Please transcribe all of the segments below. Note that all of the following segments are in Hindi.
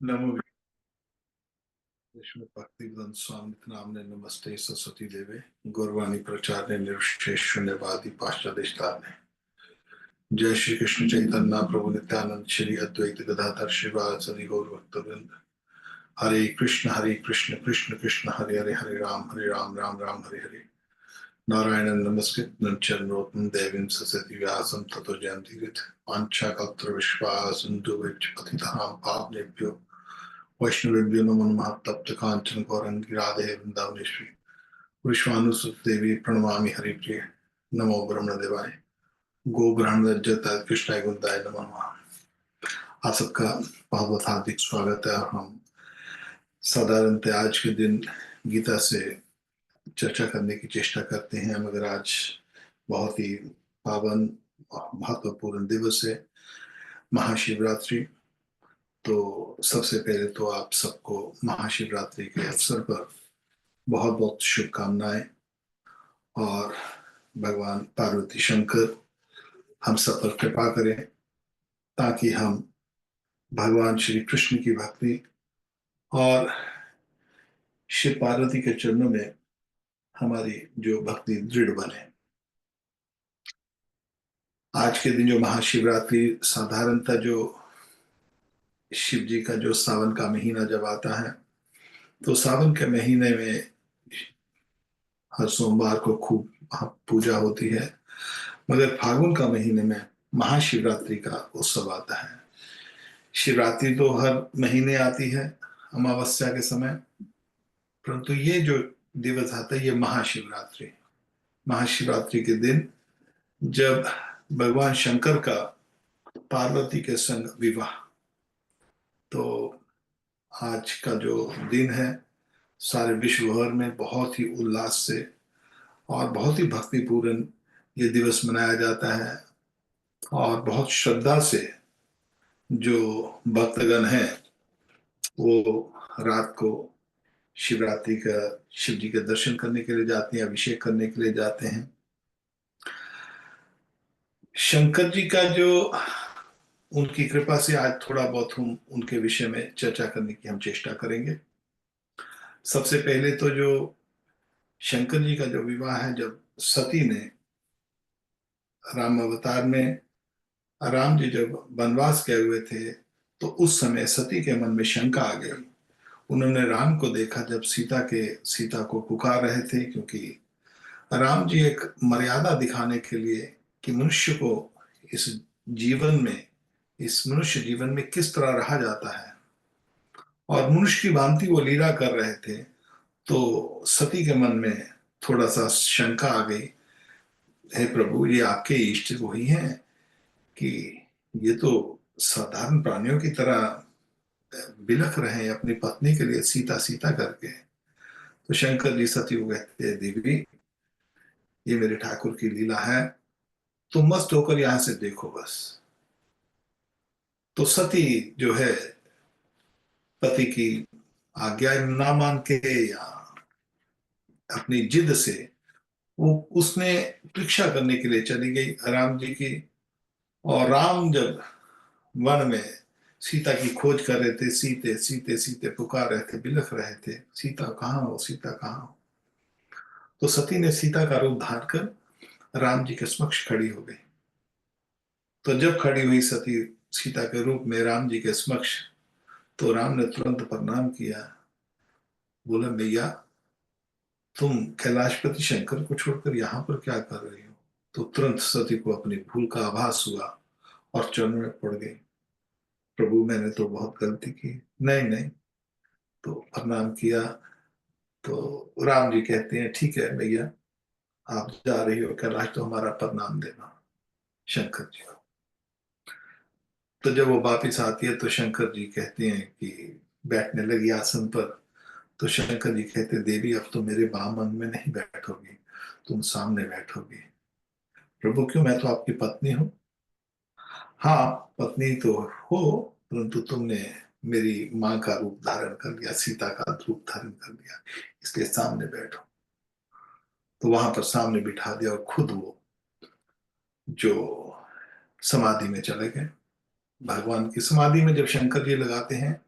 नमो विष्णु भक्तिवेदांत स्वामी नामने नमस्ते सरस्वती देवे गौरवाणी प्रचार्य निर्विशेष शून्यवादी पाश्चादेशतारणे। जय श्री कृष्ण चैतन्य प्रभु नित्यानंद श्री अद्वैत गदाधर शिवासदि गौर भक्तवृंद। हरे कृष्ण कृष्ण कृष्ण हरे हरे हरे राम राम राम हरे हरे। नारायण नमस्कृत नरचरण देवीं सरस्वती व्यासं ततो जयन्तीर्थ पांचाकल्प विश्वास सिंधु पतितानां पावनेभ्यो वैष्णवेभ्यो नमो नमः। तप्त कांचन गौरंगी राधे वृंदावनेश्वरी विश्वानुसुत देवी प्रणमामि हरिप्रिय। नमो ब्रह्मदेवाय गो ब्राह्मण कृष्णाय गुंदाय नमो नमः। आप सबका बहुत बहुत हार्दिक स्वागत है। हम साधारणतः आज के दिन गीता से चर्चा करने की चेष्टा करते हैं, मगर आज बहुत ही पावन महत्वपूर्ण दिवस है, महाशिवरात्रि। तो सबसे पहले तो आप सबको महाशिवरात्रि के अवसर पर बहुत बहुत शुभकामनाएं, और भगवान पार्वती शंकर हम सब पर कृपा करें ताकि हम भगवान श्री कृष्ण की भक्ति और शिव पार्वती के चरणों में हमारी जो भक्ति दृढ़ बने। आज के दिन जो महाशिवरात्रि, साधारणतः जो शिव जी का जो सावन का महीना जब आता है, तो सावन के महीने में हर सोमवार को खूब पूजा होती है, मगर फागुन का महीने में महाशिवरात्रि का उत्सव आता है। शिवरात्रि तो हर महीने आती है अमावस्या के समय, परंतु ये जो दिवस आता है ये महाशिवरात्रि। महाशिवरात्रि के दिन जब भगवान शंकर का पार्वती के संग विवाह, तो आज का जो दिन है सारे विश्व भर में बहुत ही उल्लास से और बहुत ही भक्तिपूर्ण ये दिवस मनाया जाता है। और बहुत श्रद्धा से जो भक्तगण हैं वो रात को शिवरात्रि का शिव जी के दर्शन करने के लिए जाते हैं, अभिषेक करने के लिए जाते हैं। शंकर जी का जो उनकी कृपा से आज थोड़ा बहुत हम उनके विषय में चर्चा करने की हम चेष्टा करेंगे। सबसे पहले तो जो शंकर जी का जो विवाह है, जब सती ने राम अवतार में, राम जी जब वनवास गए हुए थे, तो उस समय सती के मन में शंका आ गई। उन्होंने राम को देखा जब सीता को पुकार रहे थे, क्योंकि राम जी एक मर्यादा दिखाने के लिए कि मनुष्य को इस जीवन में, इस मनुष्य जीवन में किस तरह रहा जाता है, और मनुष्य की भांति वो लीला कर रहे थे। तो सती के मन में थोड़ा सा शंका आ गई, हे प्रभु, ये आपके इष्ट वही हैं कि ये तो साधारण प्राणियों की तरह बिलख रहे हैं अपनी पत्नी के लिए, सीता सीता करके। तो शंकर जी सती को कहते हैं, देवी ये मेरे ठाकुर की लीला है, तुम मस्त होकर यहां से देखो बस। तो सती जो है पति की आज्ञा ना मान के या अपनी जिद से वो उसने परीक्षा करने के लिए चली गई राम जी की। और राम जब वन में सीता की खोज कर रहे थे, सीते सीते सीते पुकार रहे थे, बिलख रहे थे, सीता कहाँ हो, सीता कहाँ हो। तो सती ने सीता का रूप धार कर राम जी के समक्ष खड़ी हो गई। तो जब खड़ी हुई सती सीता के रूप में राम जी के समक्ष, तो राम ने तुरंत प्रणाम किया, बोला, मैया तुम कैलाशपति शंकर को छोड़कर यहाँ पर क्या कर रही हो। तो तुरंत सती को अपनी भूल का आभास हुआ और चरणों में पड़ गई, प्रभु मैंने तो बहुत गलती की। नहीं नहीं, तो प्रणाम किया। तो राम जी कहते हैं, ठीक है मैया, आप जा रही हो कैलाश तो हमारा प्रणाम देना शंकर जी को। तो जब वो वापिस आती है तो शंकर जी कहते हैं कि बैठने लगी आसन पर। तो शंकर जी कहते, देवी अब तो मेरे बामन में नहीं बैठोगी, तुम सामने बैठोगी। प्रभु, क्यों, मैं तो आपकी पत्नी हूं। हाँ, पत्नी तो हो, परंतु तुमने मेरी माँ का रूप धारण कर लिया, सीता का रूप धारण कर लिया, इसलिए सामने बैठो। तो वहां पर सामने बिठा दिया और खुद वो जो समाधि में चले गए। भगवान की समाधि में जब शंकर जी लगाते हैं,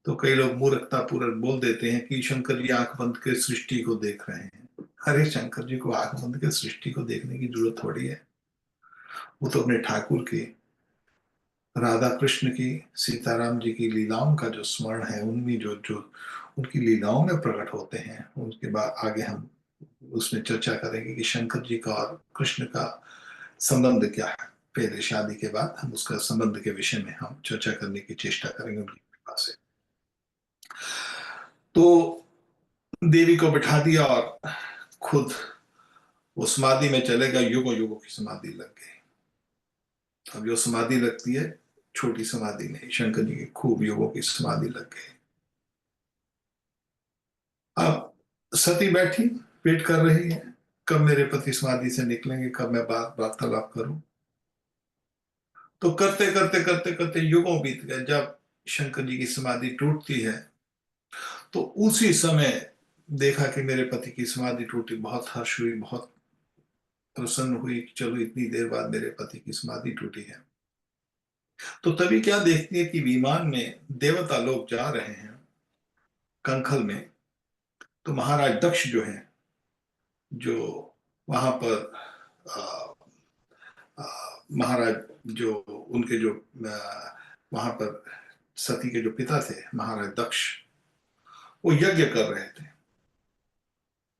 तो कई लोग मूर्खता पूर्वक बोल देते हैं कि शंकर जी आंख बंद के सृष्टि को देख रहे हैं। अरे शंकर जी को आंख बंद के सृष्टि को देखने की जरूरत थोड़ी है। वो तो अपने ठाकुर की, राधा कृष्ण की, सीताराम जी की लीलाओं का जो स्मरण है, उनमें जो जो उनकी लीलाओं में प्रकट होते हैं, उसके बाद आगे हम उसमें चर्चा करेंगे कि शंकर जी का और कृष्ण का संबंध क्या है। पहले शादी के बाद हम उसका संबंध के विषय में हम चर्चा करने की चेष्टा करेंगे उनकी कृपा से। तो देवी को बिठा दिया और खुद वो समाधि में चले गए। युगों युगों की समाधि लग गई। अब जो समाधि लगती है, छोटी समाधि नहीं, शंकर जी की खूब युगों की समाधि लग गई। अब सती बैठी वेट कर रही है, कब मेरे पति समाधि से निकलेंगे, कब मैं बात वार्तालाप करूं। तो करते करते करते करते युगों बीत गए। जब शंकर जी की समाधि टूटती है तो उसी समय देखा कि मेरे पति की समाधि टूटी। बहुत हर्ष हुई, बहुत प्रसन्न हुई कि चलो इतनी देर बाद मेरे पति की समाधि टूटी है। तो तभी क्या देखती है कि विमान में देवता लोग जा रहे हैं कंखल में। तो महाराज दक्ष जो है, जो वहां पर महाराज जो उनके जो वहां पर सती के जो पिता थे महाराज दक्ष, वो यज्ञ कर रहे थे।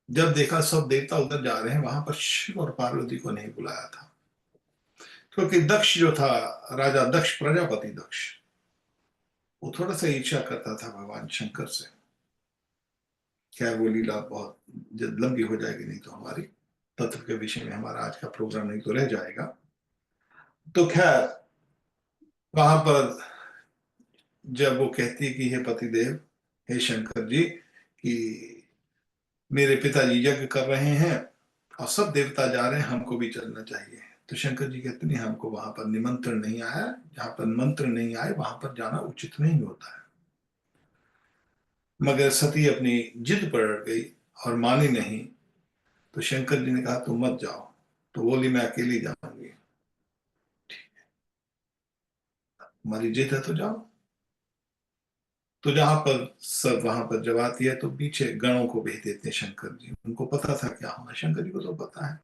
जब देखा सब देवता उधर जा रहे हैं, वहां पर शिव और पार्वती को नहीं बुलाया था, क्योंकि दक्ष जो था, राजा दक्ष, प्रजापति दक्ष, वो थोड़ा सा ईर्ष्या करता था भगवान शंकर से। क्या वो लीला बहुत लंबी हो जाएगी, नहीं तो हमारी तत्व के विषय में हमारा आज का प्रोग्राम नहीं तो रह जाएगा। तो खैर वहां पर जब वो कहती है कि हे पतिदेव, हे शंकर जी, कि मेरे पिताजी यज्ञ कर रहे हैं और सब देवता जा रहे हैं, हमको भी चलना चाहिए। तो शंकर जी कहते नहीं, हमको वहां पर निमंत्रण नहीं आया, जहां पर मंत्र नहीं आए वहां पर जाना उचित नहीं होता है। मगर सती अपनी जिद पर अड़ गई और मानी नहीं। तो शंकर जी ने कहा तुम मत जाओ। तो बोली मैं अकेली जाऊंगी। हमारी जिद है तो जाओ। तो जहां पर सब वहां पर जब आती है तो पीछे गणों को भेज देते हैं शंकर जी। उनको पता था क्या होना, शंकर जी को तो पता है,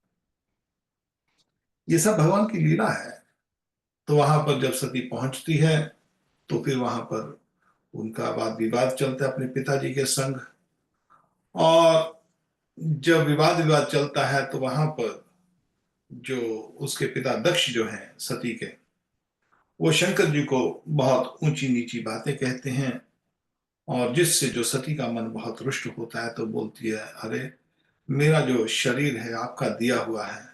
ये सब भगवान की लीला है। तो वहां पर जब सती पहुंचती है तो फिर वहां पर उनका वाद विवाद चलता है अपने पिताजी के संग। और जब विवाद विवाद चलता है तो वहां पर जो उसके पिता दक्ष जो हैं सती के, वो शंकर जी को बहुत ऊंची नीची बातें कहते हैं। और जिससे जो सती का मन बहुत रुष्ट होता है, तो बोलती है अरे मेरा जो शरीर है आपका दिया हुआ है,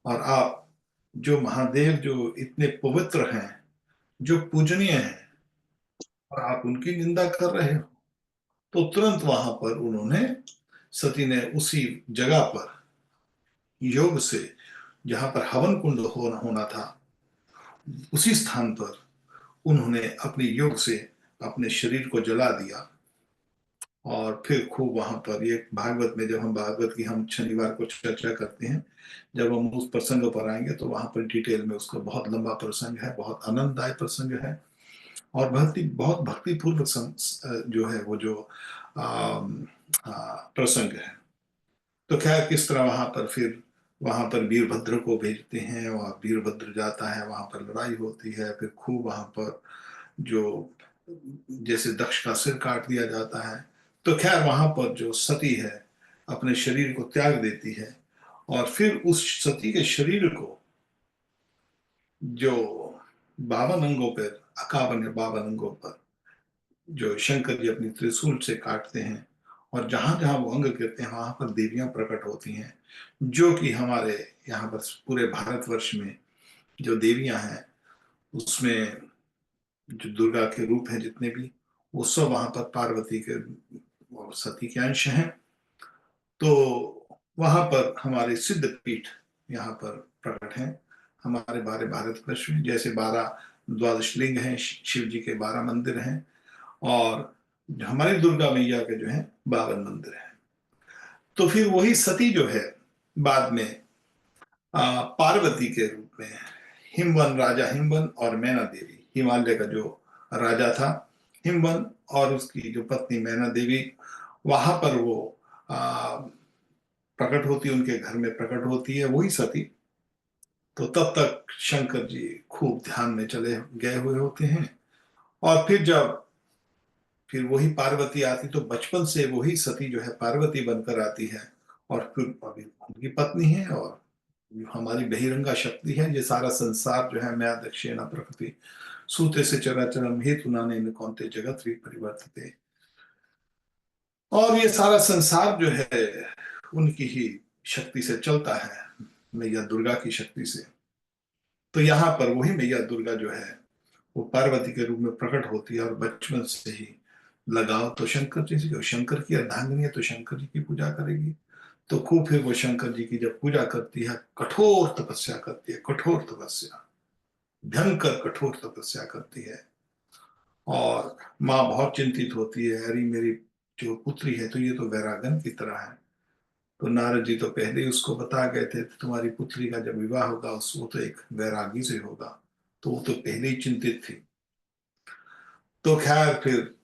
और आप जो महादेव जो इतने पवित्र हैं, जो पूजनीय हैं, और आप उनकी निंदा कर रहे हो। तो तुरंत वहां पर उन्होंने, सती ने उसी जगह पर योग से, जहां पर हवन कुंड होना था, उसी स्थान पर उन्होंने अपने योग से अपने शरीर को जला दिया। और फिर खूब वहां पर ये भागवत में, जब हम भागवत की हम शनिवार को चर्चा करते हैं, जब हम उस प्रसंग पर आएंगे तो वहां पर डिटेल में उसका बहुत लंबा प्रसंग है, बहुत आनंददायक प्रसंग है। और बहुत भक्तिपूर्वक जो है वो जो प्रसंग है। तो खैर किस तरह वहां पर फिर वहां पर वीरभद्र को भेजते हैं और वीरभद्र जाता है, वहां पर लड़ाई होती है। फिर खूब वहां पर जो जैसे दक्ष का सिर काट दिया जाता है। तो खैर वहां पर जो सती है अपने शरीर को त्याग देती है। और फिर उस सती के शरीर को जो 52 अंगों पर, 51 अंगों पर जो शंकर जी अपनी त्रिशूल से काटते हैं, और जहां जहां वो अंग गिरते हैं वहां पर देवियां प्रकट होती हैं। जो कि हमारे यहाँ पर पूरे भारतवर्ष में जो देवियां हैं, उसमें जो दुर्गा के रूप हैं जितने भी, वो सब वहां पर पार्वती के और सती के अंश हैं। तो वहां पर हमारे सिद्ध पीठ यहाँ पर प्रकट हैं हमारे बारे भारतवर्ष में। जैसे 12 द्वादश लिंग हैं, शिव जी के 12 मंदिर हैं, और हमारी दुर्गा मैया के जो है 52 मंदिर हैं। तो फिर वही सती जो है बाद में पार्वती के रूप में, हिमवन, राजा हिमवन और मैना देवी, हिमालय का जो राजा था, हिमवन और उसकी जो पत्नी मैना देवी वहां पर वो प्रकट होती है, उनके घर में प्रकट होती है वही सती। तो तब तक शंकर जी खूब ध्यान में चले गए हुए होते हैं। और फिर वही पार्वती आती, तो बचपन से वही सती जो है पार्वती बनकर आती है। और फिर अभी उनकी पत्नी है, और हमारी बहिरंगा शक्ति है। ये सारा संसार जो है, मैं दक्षिणा प्रकृति सूते से चराचरम हेतु नाने कौनते जगत परिवर्तते। और ये सारा संसार जो है उनकी ही शक्ति से चलता है, मैया दुर्गा की शक्ति से। तो यहाँ पर वही मैया दुर्गा जो है वो पार्वती के रूप में प्रकट होती है, और बचपन से ही लगाव तो शंकर जी से, जो शंकर की अर्धांगिनी है तो शंकर जी की पूजा करेगी। तो खूब फिर वो शंकर जी की जब पूजा करती है, कठोर तपस्या करती है, कठोर तपस्या, भयंकर कठोर तपस्या करती है। और माँ बहुत चिंतित होती है, अरे मेरी जो पुत्री है तो ये तो वैरागन की तरह है। तो नारद जी तो पहले ही उसको बता गए थे, तुम्हारी पुत्री का जब विवाह होगा उस वो तो एक वैरागी से होगा। तो वो तो पहले ही चिंतित थी। तो खैर फिर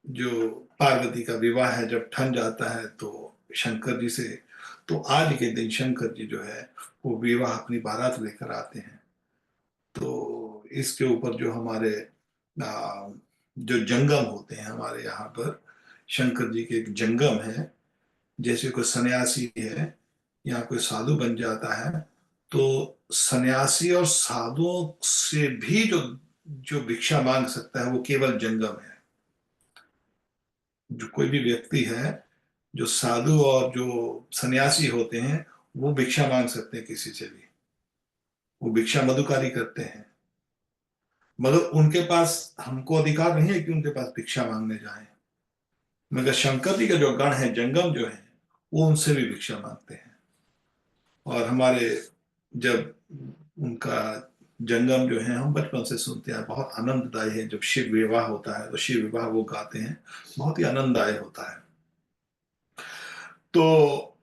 जो पार्वती का विवाह है जब ठन जाता है तो शंकर जी से, तो आज के दिन शंकर जी जो है वो विवाह अपनी बारात लेकर आते हैं। तो इसके ऊपर जो हमारे जो जंगम होते हैं हमारे यहाँ पर, शंकर जी के एक जंगम है। जैसे कोई सन्यासी है या कोई साधु बन जाता है, तो सन्यासी और साधुओं से भी जो जो भिक्षा मांग सकता है वो केवल जंगम है। जो कोई भी व्यक्ति है, जो साधु और जो सन्यासी होते हैं, वो भिक्षा मांग सकते हैं किसी से भी। वो भिक्षा मधुकारी करते हैं, मगर उनके पास हमको अधिकार नहीं है कि उनके पास भिक्षा मांगने जाएं। मगर शंकर जी का जो गण है, जंगम जो है, वो उनसे भी भिक्षा मांगते हैं। और हमारे जब उनका जंगम जो है हम बचपन से सुनते हैं, बहुत आनंददायी है। जब शिव विवाह होता है तो शिव विवाह वो गाते हैं, बहुत ही आनंददायक होता है। तो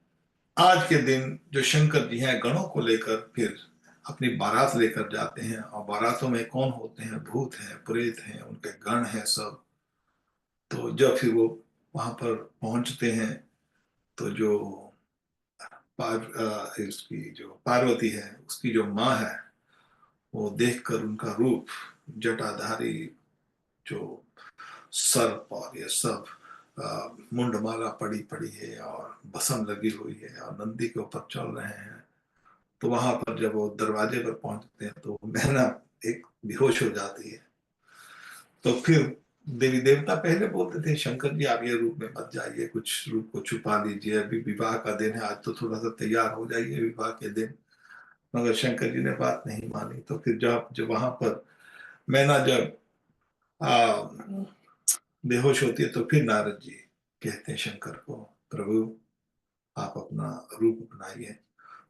आज के दिन जो शंकर जी हैं गणों को लेकर फिर अपनी बारात लेकर जाते हैं। और बारातों में कौन होते हैं, भूत हैं, प्रेत हैं, उनके गण हैं सब। तो जब फिर वो वहां पर पहुंचते हैं, तो जो इसकी जो पार्वती है उसकी जो माँ है, वो देखकर उनका रूप, जटाधारी जो सर्प और ये सब, मुंडमाला पड़ी पड़ी है और भस्म लगी हुई है और नंदी के ऊपर चल रहे हैं। तो वहां पर जब वो दरवाजे पर पहुंचते हैं तो मैना एक बेहोश हो जाती है। तो फिर देवी देवता पहले बोलते थे शंकर जी आप ये रूप में मत जाइए, कुछ रूप को छुपा लीजिए, अभी विवाह का दिन है, आज तो थोड़ा सा तैयार हो जाइए विवाह के दिन। मगर शंकर जी ने बात नहीं मानी। तो फिर जब जब वहां पर मैना जब आ, बेहोश होती है, तो फिर नारद जी कहते हैं शंकर को, प्रभु आप अपना रूप बनाइए।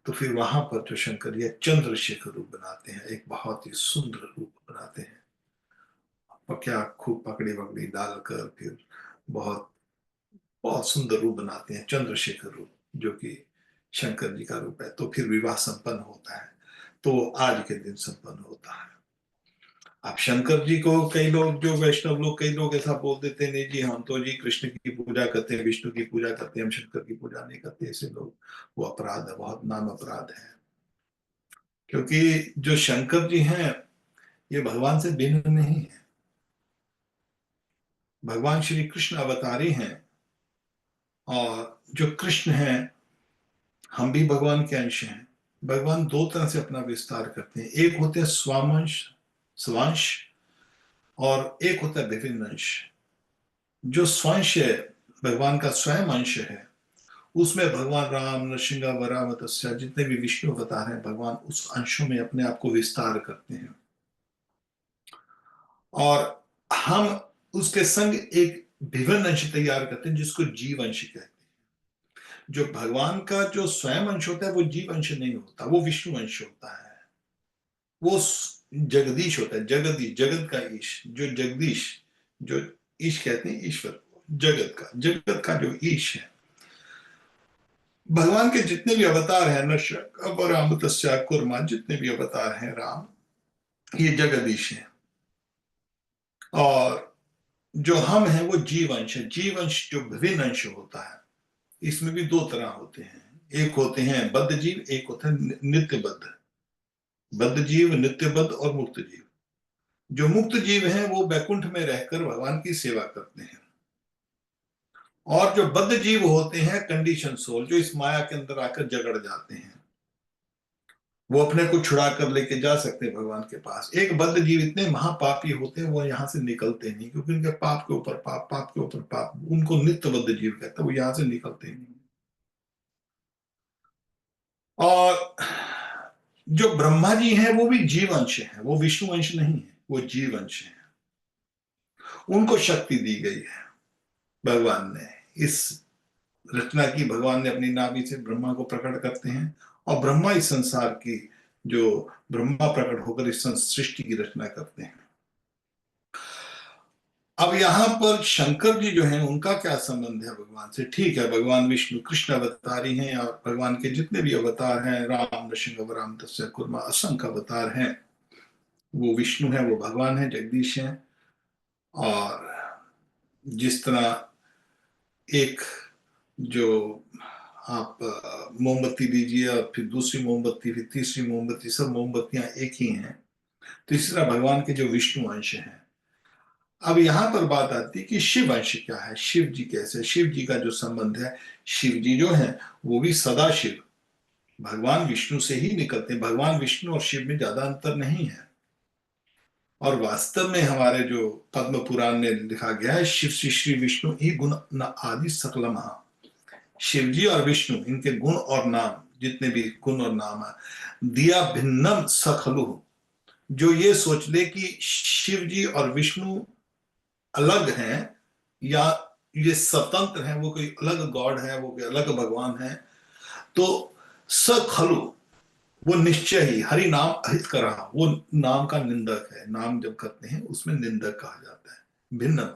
तो फिर वहां पर जो शंकर जी चंद्रशेखर रूप बनाते हैं, एक बहुत ही सुंदर रूप बनाते हैं। और क्या खूब पकड़ी वकड़ी डालकर फिर बहुत बहुत सुंदर रूप बनाते हैं, चंद्रशेखर रूप, जो कि शंकर जी का रूप है। तो फिर विवाह संपन्न होता है। तो आज के दिन संपन्न होता है। अब शंकर जी को कई लोग, जो वैष्णव लोग, कई लोग ऐसा बोल देते हैं नहीं जी हम तो जी कृष्ण की पूजा करते हैं, विष्णु की पूजा करते हैं, हम शंकर की पूजा नहीं करते। ऐसे लोग, वो अपराध है, बहुत नाम अपराध है। क्योंकि जो शंकर जी हैं ये भगवान से भिन्न नहीं है। भगवान श्री कृष्ण अवतारी हैं। और जो कृष्ण हैं, हम भी भगवान के अंश हैं। भगवान दो तरह से अपना विस्तार करते हैं, एक होते हैं स्वामंश, स्वांश, और एक होता है विभिन्न अंश। जो स्वांश है, भगवान का स्वयं अंश है, उसमें भगवान राम, नरसिंह, वरा, मत्स्य, जितने भी विष्णु अवतार हैं, भगवान उस अंशों में अपने आप को विस्तार करते हैं। और हम उसके संग एक विभिन्न अंश तैयार करते हैं जिसको जीव अंश कहते हैं। जो भगवान का जो स्वयं अंश होता है वो जीव अंश नहीं होता, वो विष्णु अंश होता है। वो जगदीश होता है, जगदीश, जगत का ईश, जो जगदीश, जो ईश कहते हैं ईश्वर को, जगत का जो ईश है। भगवान के जितने भी अवतार हैं, नरसिंह, वरा, मत्स्य, कूर्मा, जितने भी अवतार हैं राम, ये जगदीश हैं। और जो हम हैं वो जीव अंश है। जीव अंश जो विभिन्न अंश होता है, इसमें भी दो तरह होते हैं। एक होते हैं बद्ध जीव, एक होते हैं नित्य बद्ध। बद्ध जीव, नित्य बद्ध और मुक्त जीव। जो मुक्त जीव हैं वो बैकुंठ में रहकर भगवान की सेवा करते हैं, और जो बद्ध जीव होते हैं कंडीशन सोल, जो इस माया के अंदर आकर जगड़ जाते हैं, वो अपने को छुड़ा कर लेके जा सकते हैं भगवान के पास। एक बद्ध जीव इतने महापापी होते हैं वो यहां से निकलते नहीं, क्योंकि उनके पाप के ऊपर पाप, पाप के ऊपर पाप, उनको नित्य बद्ध जीव कहते हैं, वो यहां से निकलते नहीं। और जो ब्रह्मा जी हैं वो भी जीव अंश हैं, वो विष्णु अंश नहीं है, वो जीव अंश है। उनको शक्ति दी गई है भगवान ने। इस रचना की भगवान ने अपनी नाभि से ब्रह्मा को प्रकट करते हैं, और ब्रह्मा इस संसार की, जो ब्रह्मा प्रकट होकर इस सृष्टि की रचना करते हैं। अब यहां पर शंकर जी जो हैं उनका क्या संबंध है भगवान से? ठीक है, भगवान विष्णु कृष्ण अवतारी हैं, और भगवान के जितने भी अवतार हैं, राम नृसिंह वराम तस्य कुर्मा, असंख्य अवतार हैं, वो विष्णु है, वो भगवान है, जगदीश हैं। और जिस तरह एक, जो आप मोमबत्ती दीजिए और फिर दूसरी मोमबत्ती, फिर तीसरी मोमबत्ती, सब मोमबत्तियां एक ही हैं, तो इस तरह भगवान के जो विष्णु अंश हैं। अब यहां पर बात आती है कि शिव अंश क्या है, शिव जी कैसे? शिव जी का जो संबंध है, शिव जी जो है वो भी सदा शिव, भगवान विष्णु से ही निकलते हैं। भगवान विष्णु और शिव में ज्यादा अंतर नहीं है। और वास्तव में हमारे जो पद्म पुराण में लिखा गया है, शिव श्री विष्णु ही गुण न आदि सकल महा। शिव जी और विष्णु, इनके गुण और नाम, जितने भी गुण और नाम है, दिया भिन्नम सखलु। जो ये सोच ले कि शिव जी और विष्णु अलग हैं, या ये स्वतंत्र हैं, वो कोई अलग गॉड है, वो कोई अलग भगवान है, तो सखलु, वो निश्चय ही हरि नाम अहित करा, वो नाम का निंदक है। नाम जब करते हैं उसमें निंदक कहा जाता है। भिन्न,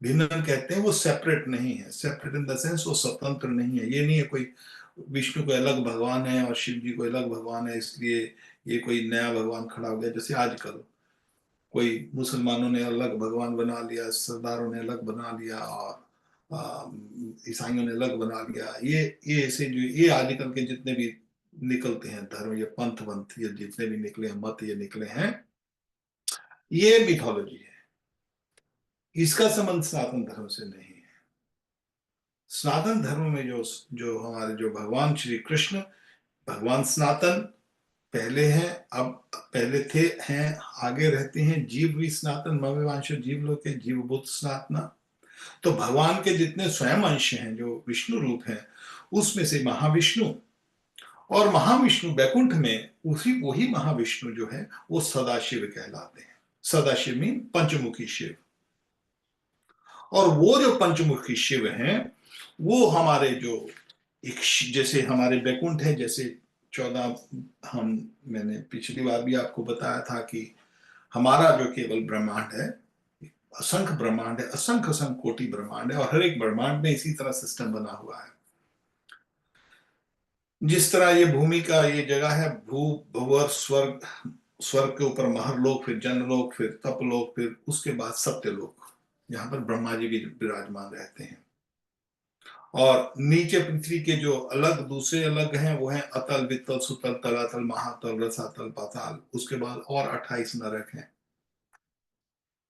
भिन्न कहते हैं, वो सेपरेट नहीं है। सेपरेट इन द सेंस वो स्वतंत्र नहीं है। ये नहीं है कोई विष्णु को अलग भगवान है और शिव जी को अलग भगवान है, इसलिए ये कोई नया भगवान खड़ा हो गया। जैसे आजकल कोई मुसलमानों ने अलग भगवान बना लिया, सरदारों ने अलग बना लिया, और ईसाइयों ने अलग बना लिया। ये ऐसे जो ये आजकल के जितने भी निकलते हैं धर्म, या पंथ वंथ, या जितने भी निकले हैं मत, ये निकले हैं, ये मिथोलॉजी है। इसका संबंध सनातन धर्म से नहीं है। सनातन धर्म में जो जो हमारे जो भगवान श्री कृष्ण, भगवान सनातन पहले हैं, अब पहले थे, हैं, आगे रहते हैं। जीव भी सनातन, मवेवांश जीव लोग के जीव भूत सनातना। तो भगवान के जितने स्वयं अंश हैं जो विष्णु रूप हैं, उसमें से महाविष्णु, और महाविष्णु बैकुंठ में उसी वही महाविष्णु जो है वो सदाशिव कहलाते हैं। सदाशिव मीन पंचमुखी शिव। और वो जो पंचमुखी शिव हैं, वो हमारे जो एक, जैसे हमारे बैकुंठ है, जैसे 14, हम, मैंने पिछली बार भी आपको बताया था कि हमारा जो केवल ब्रह्मांड है, असंख्य ब्रह्मांड है, असंख्य असंख्य कोटि ब्रह्मांड है, और हर एक ब्रह्मांड में इसी तरह सिस्टम बना हुआ है। जिस तरह ये भूमि का ये जगह है, भू भुवर स्वर्ग, स्वर्ग के ऊपर महरलोक, फिर जनलोक, फिर तपलोक, फिर उसके बाद सत्यलोक, जहां पर ब्रह्मा जी भी विराजमान रहते हैं। और नीचे पृथ्वी के जो अलग दूसरे अलग हैं वो हैं अतल, वितल, सुतल, तलातल, महातल, रसातल, पाताल। उसके बाद और 28 नरक हैं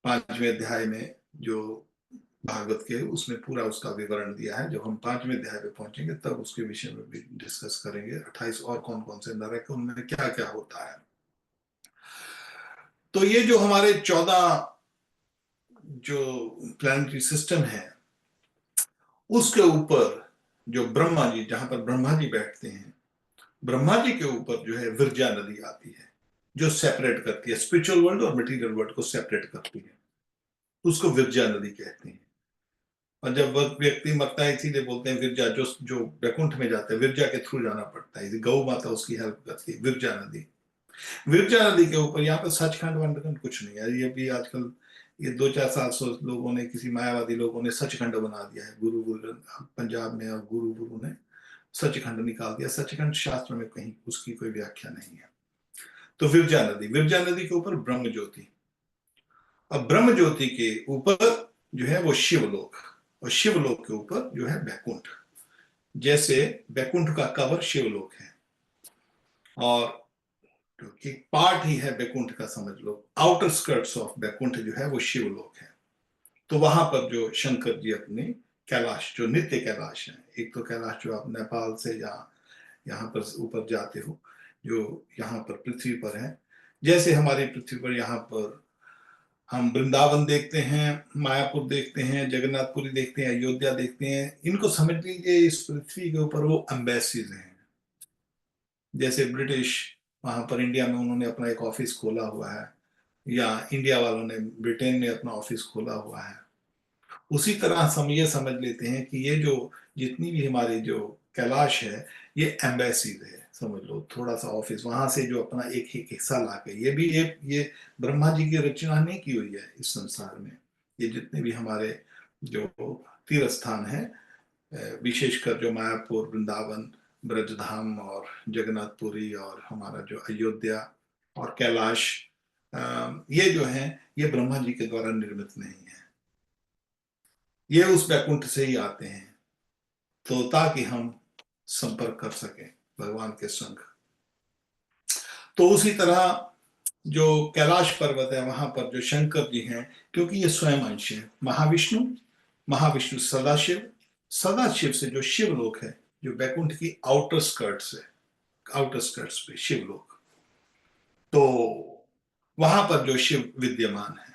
5वें अध्याय में, जो भागवत के, उसमें पूरा उसका विवरण दिया है। जब हम 5वें अध्याय पे पहुंचेंगे तब उसके विषय में भी डिस्कस करेंगे। 28 और कौन कौन से नरक है, उनमें क्या क्या होता है। तो ये जो हमारे 14 जो प्लानिटरी सिस्टम है, उसके ऊपर जो ब्रह्मा जी, जहां पर ब्रह्मा जी बैठते हैं, ब्रह्मा जी के ऊपर जो है विरजा नदी आती है, जो सेपरेट करती है स्पिरिचुअल वर्ल्ड और मटेरियल वर्ल्ड को, सेपरेट करती है। उसको विरजा नदी कहते हैं। और जब वह व्यक्ति मरता है, इसीलिए बोलते हैं विरजा, जो जो वैकुंठ में जाता है विरजा के थ्रू जाना पड़ता है, गौ माता उसकी हेल्प करती है, विरजा नदी। विरजा नदी के ऊपर यहाँ पर सचखंड वंडखंड कुछ नहीं है। ये भी आजकल ये 2-4 साल लोगों ने, किसी मायावादी लोगों ने सचखंड बना दिया है। गुरु गुरु पंजाब में, और गुरु गुरु ने सचखंड निकाल दिया। सचखंड शास्त्र में कहीं उसकी कोई व्याख्या नहीं है। तो विरजा नदी, विरजा नदी के ऊपर ब्रह्म ज्योति, अब ब्रह्म ज्योति के ऊपर जो है वो शिवलोक, और शिवलोक के ऊपर जो है बैकुंठ। जैसे बैकुंठ का कवर शिवलोक है, और तो एक पार्ट ही है बैकुंठ का, समझ लो आउटर स्कर्ट्स ऑफ बैकुंठ जो है वो शिवलोक है। तो वहां पर जो शंकर जी अपने कैलाश, जो नित्य कैलाश है, एक तो कैलाश जो आप नेपाल से या यहाँ पर ऊपर जाते हो, जो यहाँ पर पृथ्वी पर है, जैसे हमारी पृथ्वी पर यहाँ पर हम वृंदावन देखते हैं, मायापुर देखते हैं, जगन्नाथपुरी देखते हैं, अयोध्या देखते हैं, इनको समझ लीजिए इस पृथ्वी के ऊपर वो एम्बेसीज हैं। जैसे ब्रिटिश वहां पर इंडिया में उन्होंने अपना एक ऑफिस खोला हुआ है, या इंडिया वालों ने ब्रिटेन में अपना ऑफिस खोला हुआ है, उसी तरह हम ये समझ लेते हैं कि ये जो जितनी भी हमारी जो कैलाश है, ये एम्बेसीज है, समझ लो थोड़ा सा ऑफिस, वहां से जो अपना एक एक हिस्सा लाके, ये भी ये ब्रह्मा जी की रचना नहीं की हुई है इस संसार में। ये जितने भी हमारे जो तीर्थ स्थान है, विशेषकर जो मायापुर, वृंदावन, ब्रजधाम और जगन्नाथपुरी और हमारा जो अयोध्या और कैलाश, ये जो है ये ब्रह्मा जी के द्वारा निर्मित नहीं है, ये उस बैकुंठ से ही आते हैं, तो ताकि हम संपर्क कर सकें भगवान के संग। तो उसी तरह जो कैलाश पर्वत है वहां पर जो शंकर जी हैं, क्योंकि ये स्वयं अंश है महाविष्णु, महाविष्णु सदाशिव, सदाशिव से जो शिवलोक है, जो बैकुंठ की आउटर स्कर्ट्स है, आउटर स्कर्ट्स पे शिवलोक, तो वहां पर जो शिव विद्यमान है।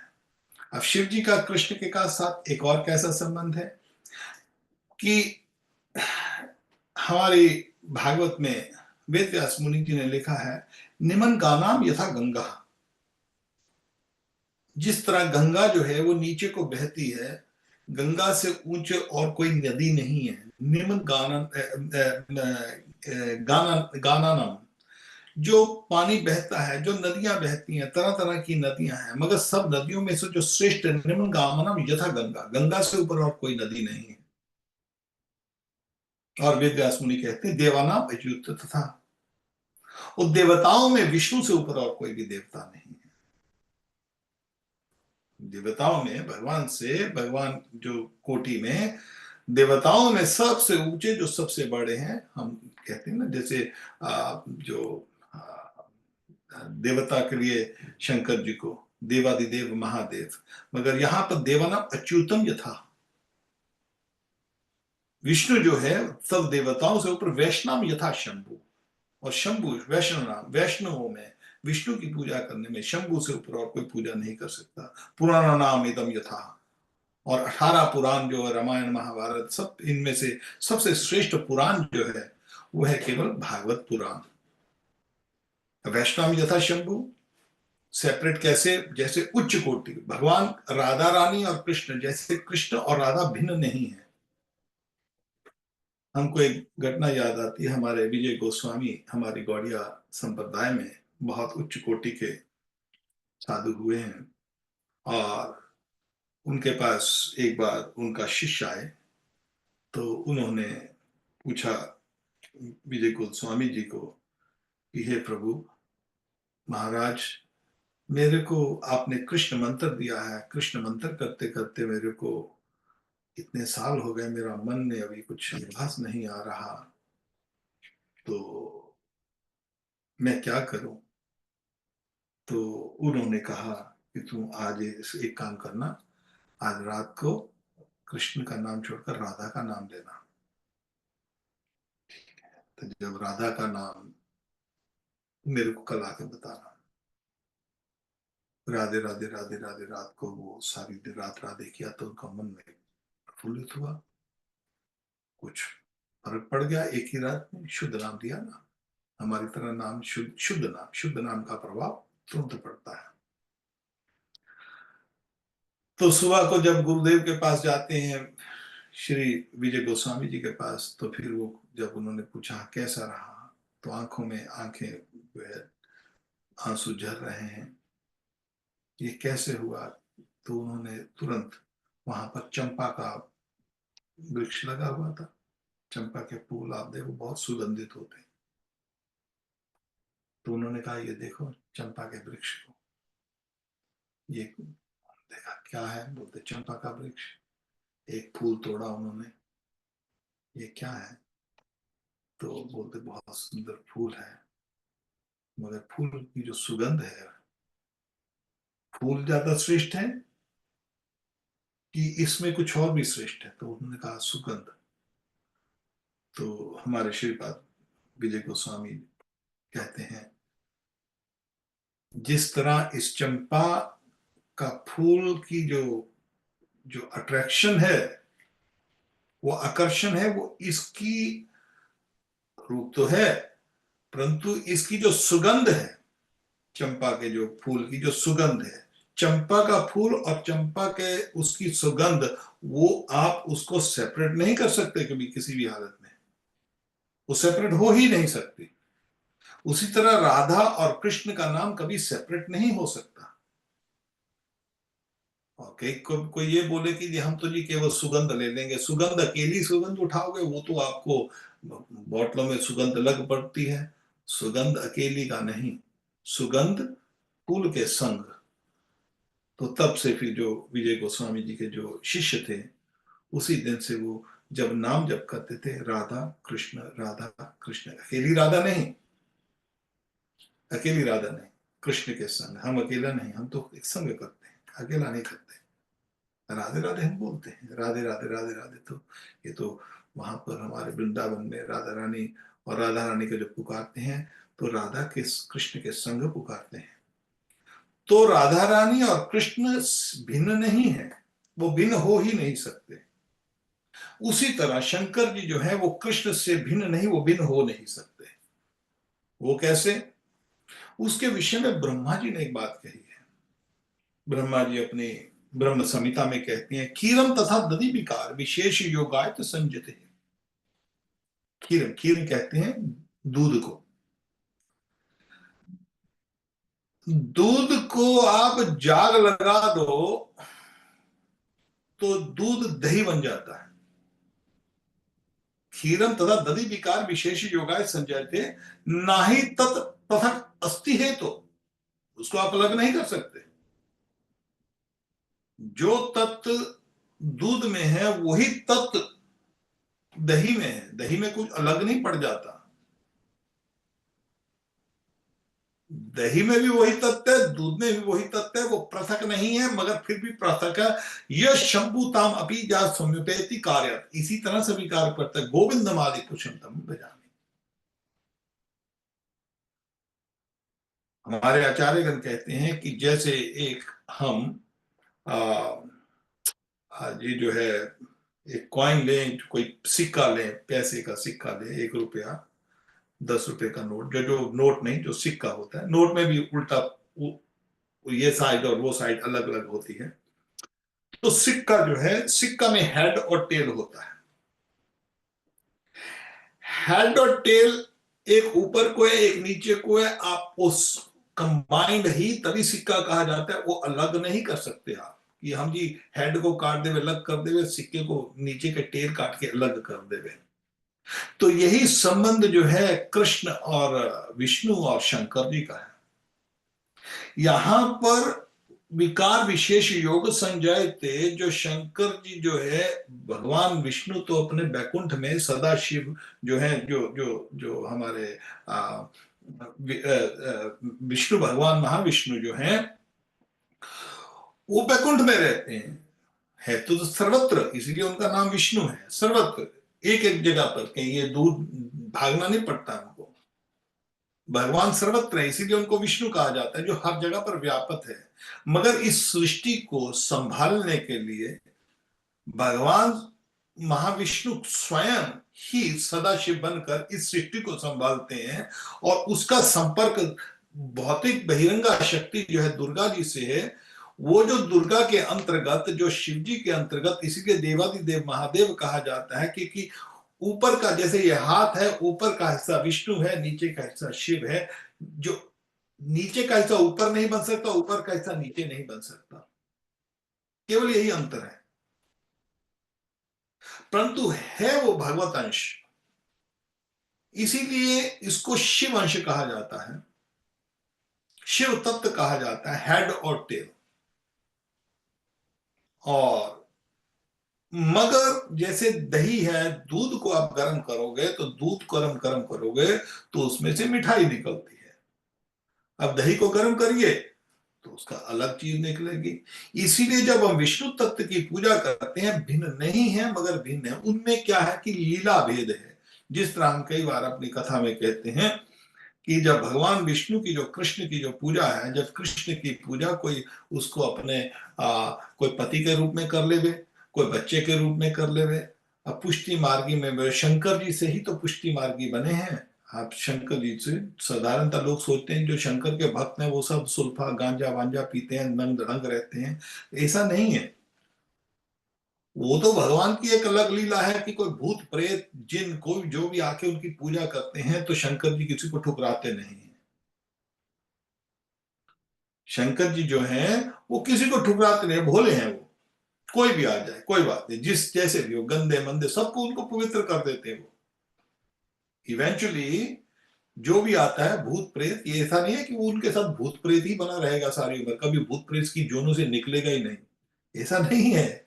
अब शिव जी का कृष्ण के का साथ एक और कैसा संबंध है कि हमारी भागवत में वेद व्यास मुनि जी ने लिखा है, निमन गानाम यथा गंगा, जिस तरह गंगा जो है वो नीचे को बहती है, गंगा से ऊंचे और कोई नदी नहीं है। निमन गाना गाना गानानम, जो पानी बहता है, जो नदियां बहती हैं, तरह तरह की नदियां हैं, मगर सब नदियों में से जो श्रेष्ठ निमन गामनम यथा गंगा, गंगा से ऊपर और कोई नदी नहीं है। और वेद व्यास मुनि कहते हैं देवानाम अच्युत तथा, और देवताओं में विष्णु से ऊपर और कोई भी देवता नहीं है। देवताओं में भगवान से, भगवान जो कोटि में, देवताओं में सबसे ऊंचे जो सबसे बड़े हैं, हम कहते हैं ना, जैसे जो देवता के लिए शंकर जी को देवादिदेव महादेव, मगर यहां पर देवानाम अच्युतम यथा, विष्णु जो है सब देवताओं से ऊपर, वैष्णव यथा शंभु, और शंभु वैष्णव नाम, वैष्णवों में विष्णु की पूजा करने में शंभु से ऊपर और कोई पूजा नहीं कर सकता। पुराना नाम इदम यथा, और 18 पुराण जो है रामायण महाभारत सब, इनमें से सबसे श्रेष्ठ पुराण जो है वो है केवल भागवत पुराण। वैष्णव यथा शंभु सेपरेट कैसे, जैसे उच्च कोटि भगवान राधा रानी और कृष्ण, जैसे कृष्ण और राधा भिन्न नहीं है। हमको एक घटना याद आती है, हमारे विजय गोस्वामी हमारी गौड़िया संप्रदाय में बहुत उच्च कोटि के साधु हुए हैं, और उनके पास एक बार उनका शिष्य आए, तो उन्होंने पूछा विजय गोस्वामी जी को कि हे प्रभु महाराज, मेरे को आपने कृष्ण मंत्र दिया है, कृष्ण मंत्र करते करते मेरे को इतने साल हो गए, मेरा मन में अभी कुछ विलास नहीं आ रहा, तो मैं क्या करूं? तो उन्होंने कहा कि तुम आज एक काम करना, आज रात को कृष्ण का नाम छोड़कर राधा का नाम लेना। तो जब राधा का नाम मेरे को कल आके बताना, राधे राधे राधे राधे, रात को वो सारी दिन रात राधे किया, तो उनका मन में प्रफुल्लित हुआ, कुछ फर्क पड़ गया, एक ही रात में शुद्ध नाम दिया ना। हमारी तरह नाम शुद्ध, शुद्ध नाम का प्रभाव तुरंत पड़ता है। तो सुबह को जब गुरुदेव के पास जाते हैं श्री विजय गोस्वामी जी के पास, तो फिर वो जब उन्होंने पूछा कैसा रहा, तो आंखों में आंखें जो है आंसू झर रहे हैं, ये कैसे हुआ? तो उन्होंने तुरंत, वहां पर चंपा का वृक्ष लगा हुआ था, चंपा के फूल आप देखो बहुत सुगंधित होते हैं, तो उन्होंने कहा ये देखो चंपा के वृक्ष को, ये देखा क्या है, बोलते चंपा का वृक्ष। एक फूल तोड़ा उन्होंने, ये क्या है? तो बोलते बहुत सुंदर फूल है, मगर फूल की जो सुगंध है, फूल ज्यादा श्रेष्ठ है कि इसमें कुछ और भी श्रेष्ठ है? तो उन्होंने कहा सुगंध। तो हमारे श्रीपाद विजय गोस्वामी कहते हैं, जिस तरह इस चंपा का फूल की जो जो अट्रैक्शन है, वो आकर्षण है, वो इसकी रूप तो है, परंतु इसकी जो सुगंध है, चंपा के जो फूल की जो सुगंध है, चंपा का फूल और चंपा के उसकी सुगंध, वो आप उसको सेपरेट नहीं कर सकते कभी किसी भी हालत में, वो सेपरेट हो ही नहीं सकती। उसी तरह राधा और कृष्ण का नाम कभी सेपरेट नहीं हो सकता। और कोई ये बोले कि जी हम तो जी केवल सुगंध ले लेंगे, सुगंध अकेली सुगंध उठाओगे, वो तो आपको बोतलों में सुगंध लग पड़ती है। सुगंध अकेली का नहीं, सुगंध फूल के संग। तो तब से फिर जो विजय गोस्वामी जी के जो शिष्य थे, उसी दिन से वो जब नाम जप करते थे राधा कृष्ण, अकेली राधा नहीं, अकेली राधा नहीं, कृष्ण के संग। हम अकेला नहीं, हम तो एक संग करते हैं, अकेला नहीं करते। राधे राधे हम बोलते हैं, राधे राधे राधे राधे। तो ये तो वहां पर हमारे वृंदावन में राधा रानी और राधा रानी को जब पुकारते हैं, तो राधा के कृष्ण के संग पुकारते हैं। तो राधा रानी और कृष्ण भिन्न नहीं है, वो भिन्न हो ही नहीं सकते। उसी तरह शंकर जी जो है वो कृष्ण से भिन्न नहीं, वो भिन्न हो नहीं सकते। वो कैसे? उसके विषय में ब्रह्मा जी ने एक बात कही है। ब्रह्मा जी अपनी ब्रह्म संहिता में कहती हैं, क्षीरम तथा दधि विकार विशेष योगायत संजते। क्षीरम, क्षीर कहते हैं दूध को। दूध को आप जाग लगा दो तो दूध दही बन जाता है। क्षीरम तथा दधि विकार विशेष योगाय संजयते, ना ही तत् पृथक अस्ति है, तो उसको आप अलग नहीं कर सकते। जो तत्व दूध में है वही तत्व दही में है, दही में कुछ अलग नहीं पड़ जाता। दही में भी वही तत्व है, दूध में भी वही तत्व है, वो पृथक नहीं है, मगर फिर भी पृथक है। यह शंभुताम अपी जा संयुपेति कार्य, इसी तरह से भी कार्य करता है। गोविंदम आदि पुरुषोत्तम भजामि। हमारे आचार्यगण कहते हैं कि जैसे एक हम ये जो है एक कॉइन लें, कोई सिक्का लें, पैसे का सिक्का लें, 1 रुपया, 10 रुपए का नोट, जो जो नोट नहीं, जो सिक्का होता है, नोट में भी उल्टा ये साइड और वो साइड अलग अलग होती है। तो सिक्का जो है, सिक्का में हेड और टेल होता है। हेड और टेल एक ऊपर को है, एक नीचे को है, आप उस कंबाइंड ही तभी सिक्का कहा जाता है। वो अलग नहीं कर सकते आप कि हम जी हेड को काट देवे अलग कर देवे, सिक्के को नीचे के टेल काट के अलग कर देवे। तो यही संबंध जो है कृष्ण और विष्णु और शंकर जी का है। यहां पर विकार विशेष योग संजय थे, जो शंकर जी जो है, भगवान विष्णु तो अपने बैकुंठ में सदा शिव जो है, जो जो जो हमारे विष्णु भगवान महाविष्णु जो है, वो बैकुंठ में रहते हैं। है तो सर्वत्र, इसलिए उनका नाम विष्णु है। सर्वत्र एक एक जगह पर, कहीं ये दूर भागना नहीं पड़ता उनको। भगवान सर्वत्र है, इसीलिए उनको विष्णु कहा जाता है, जो हर जगह पर व्यापक है। मगर इस सृष्टि को संभालने के लिए भगवान महाविष्णु स्वयं ही सदाशिव बनकर इस सृष्टि को संभालते हैं। और उसका संपर्क भौतिक बहिरंगा शक्ति जो है दुर्गा जी से है। वो जो दुर्गा के अंतर्गत, जो शिव जी के अंतर्गत, इसीलिए देवादिदेव महादेव कहा जाता है, क्योंकि ऊपर का जैसे ये हाथ है, ऊपर का हिस्सा विष्णु है, नीचे का हिस्सा शिव है। जो नीचे का हिस्सा ऊपर नहीं बन सकता, ऊपर का हिस्सा नीचे नहीं बन सकता, केवल यही अंतर है। परंतु है वो भगवत अंश, इसीलिए इसको शिव अंश कहा जाता है, शिव तत्व कहा जाता है, हेड और टेल। और मगर जैसे दही है, दूध को आप गर्म करोगे तो दूध गर्म गर्म करोगे तो उसमें से मिठाई निकलती है। अब दही को गर्म करिए तो उसका अलग चीज निकलेगी। इसीलिए जब हम विष्णु तत्व की पूजा करते हैं, भिन्न नहीं है मगर भिन्न है। उनमें क्या है कि लीला भेद है। जिस तरह हम कई बार अपनी कथा में कहते हैं कि जब भगवान विष्णु की जो कृष्ण की जो पूजा है, जब कृष्ण की पूजा कोई उसको अपने कोई पति के रूप में कर लेवे, कोई बच्चे के रूप में कर लेवे। अब पुष्टि मार्गी में शंकर जी से ही तो पुष्टि मार्गी बने हैं। आप शंकर जी से, साधारणतः लोग सोचते हैं जो शंकर के भक्त हैं वो सब सुल्फा गांजा वांजा पीते हैं, नंग धड़ंग रहते हैं। ऐसा नहीं है। वो तो भगवान की एक अलग लीला है कि कोई भूत प्रेत जिन कोई जो भी आके उनकी पूजा करते हैं तो शंकर जी किसी को ठुकराते नहीं है। शंकर जी जो हैं वो किसी को ठुकराते नहीं, भोले हैं वो। कोई भी आ जाए कोई बात नहीं, जिस जैसे भी हो, गंदे मंदे सबको उनको पवित्र कर देते हैं वो। इवेंचुअली जो भी आता है भूत प्रेत, ये ऐसा नहीं है कि वो उनके साथ भूत प्रेत ही बना रहेगा सारी उम्र, कभी भूत प्रेत की जोनों से निकलेगा ही नहीं, ऐसा नहीं है।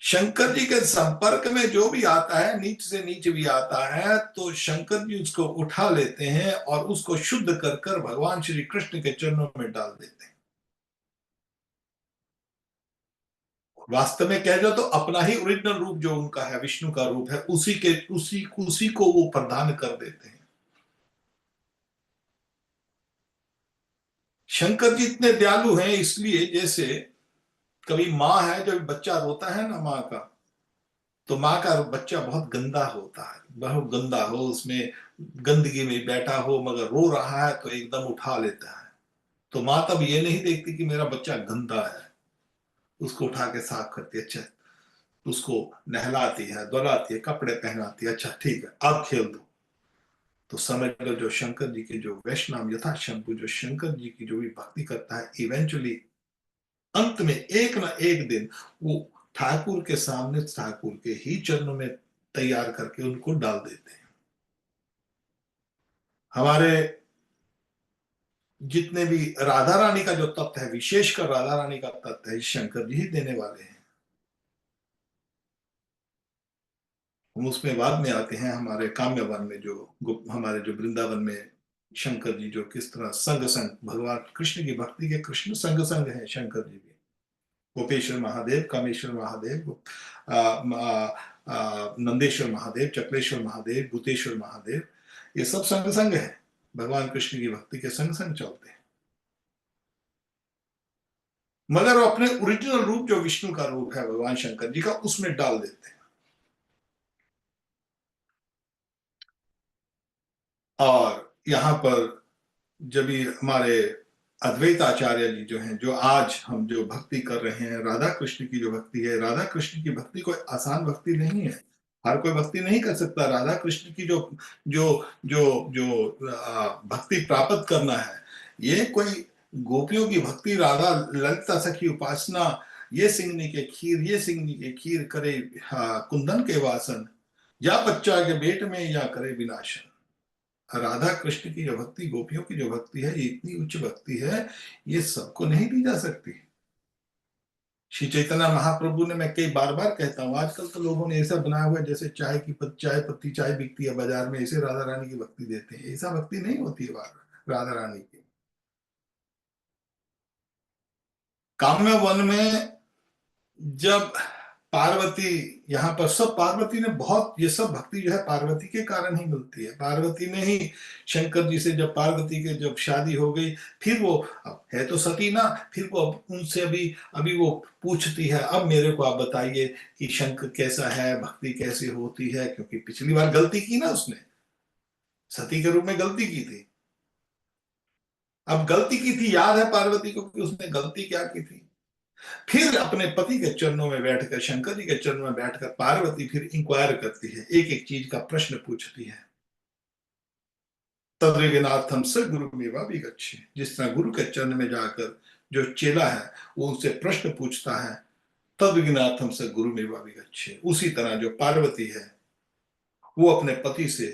शंकर जी के संपर्क में जो भी आता है, नीच से नीच भी आता है, तो शंकर जी उसको उठा लेते हैं और उसको शुद्ध कर कर भगवान श्री कृष्ण के चरणों में डाल देते हैं। वास्तव में कह जाओ तो अपना ही ओरिजिनल रूप जो उनका है, विष्णु का रूप है, उसी को वो प्रदान कर देते हैं। शंकर जी इतने दयालु हैं इसलिए, जैसे कभी माँ है, जब बच्चा रोता है ना माँ का, तो माँ का बच्चा बहुत गंदा होता है, बहुत गंदा हो, उसमें गंदगी में बैठा हो मगर रो रहा है तो एकदम उठा लेता है। तो माँ तब ये नहीं देखती कि मेरा बच्चा गंदा है, उसको उठा के साफ करती है, अच्छा उसको नहलाती है, धुलाती है, कपड़े पहनाती है, अच्छा ठीक है अब खेल दो। तो समझ लो जो शंकर जी के जो वैष्णव यथा शंभु, जो शंकर जी की जो भी भक्ति करता है, इवेंचुअली अंत में एक ना एक दिन वो ठाकुर के सामने, ठाकुर के ही चरणों में तैयार करके उनको डाल देते हैं। हमारे जितने भी राधा रानी का जो तत्व है, विशेषकर राधा रानी का तत्व है, शंकर जी ही देने वाले हैं। हम उसमें बाद में आते हैं हमारे काम्य वन में, जो हमारे जो वृंदावन में शंकर जी जो किस तरह संग संग भगवान कृष्ण की भक्ति के कृष्ण संग संग है शंकर जी भी। गोपेश्वर महादेव, कामेश्वर महादेव, नंदेश्वर महादेव, चक्रेश्वर महादेव, भूतेश्वर महादेव, ये सब संग संग है, भगवान कृष्ण की भक्ति के संग संग चलते हैं। मगर वो अपने ओरिजिनल रूप जो विष्णु का रूप है भगवान शंकर जी का, उसमें डाल देते हैं। और यहां पर जब भी हमारे अद्वैत आचार्य जी जो हैं, जो आज हम जो भक्ति कर रहे हैं, राधा कृष्ण की जो भक्ति है, राधा कृष्ण की भक्ति कोई आसान भक्ति नहीं है। हर कोई भक्ति नहीं कर सकता। राधा कृष्ण की जो जो जो जो भक्ति प्राप्त करना है, ये कोई गोपियों की भक्ति, राधा ललिता सखी उपासना, ये सिंगनी के खीर, ये सिंगनी के खीर करे कुंदन के वासन, या बच्चा के पेट में या करे विनाशन। राधा कृष्ण की जो भक्ति, गोपियों की जो भक्ति है, ये इतनी उच्च भक्ति है, ये सबको नहीं दी जा सकती। श्री चैतन्य महाप्रभु ने, मैं कई बार बार कहता हूं, आजकल तो लोगों ने ऐसा बनाया हुआ है जैसे चाय पत्ती चाय बिकती है बाजार में, ऐसे राधा रानी की भक्ति देते हैं। ऐसा भक्ति नहीं होती है राधा रानी की। काम्य वन में जब पार्वती, यहाँ पर सब पार्वती ने बहुत, ये सब भक्ति जो है पार्वती के कारण ही मिलती है। पार्वती ने ही शंकर जी से, जब पार्वती के जब शादी हो गई, फिर वो अब है तो सती ना, फिर वो उनसे अभी अभी वो पूछती है, अब मेरे को आप बताइए कि शंकर कैसा है, भक्ति कैसे होती है, क्योंकि पिछली बार गलती की ना उसने, सती के रूप में गलती की थी। अब गलती की थी, याद है पार्वती को कि उसने गलती क्या की थी। फिर अपने पति के चरणों में बैठकर, शंकर जी के चरणों में बैठकर पार्वती फिर इंक्वायर करती है, एक एक चीज का प्रश्न पूछती है। तद्विज्ञानार्थम स गुरु मेवा विगच्छे, जिस तरह गुरु के चरण में जाकर जो चेला है वो उनसे प्रश्न पूछता है, तद्विज्ञानार्थम स गुरु मेवा विगच्छे, उसी तरह जो पार्वती है वो अपने पति से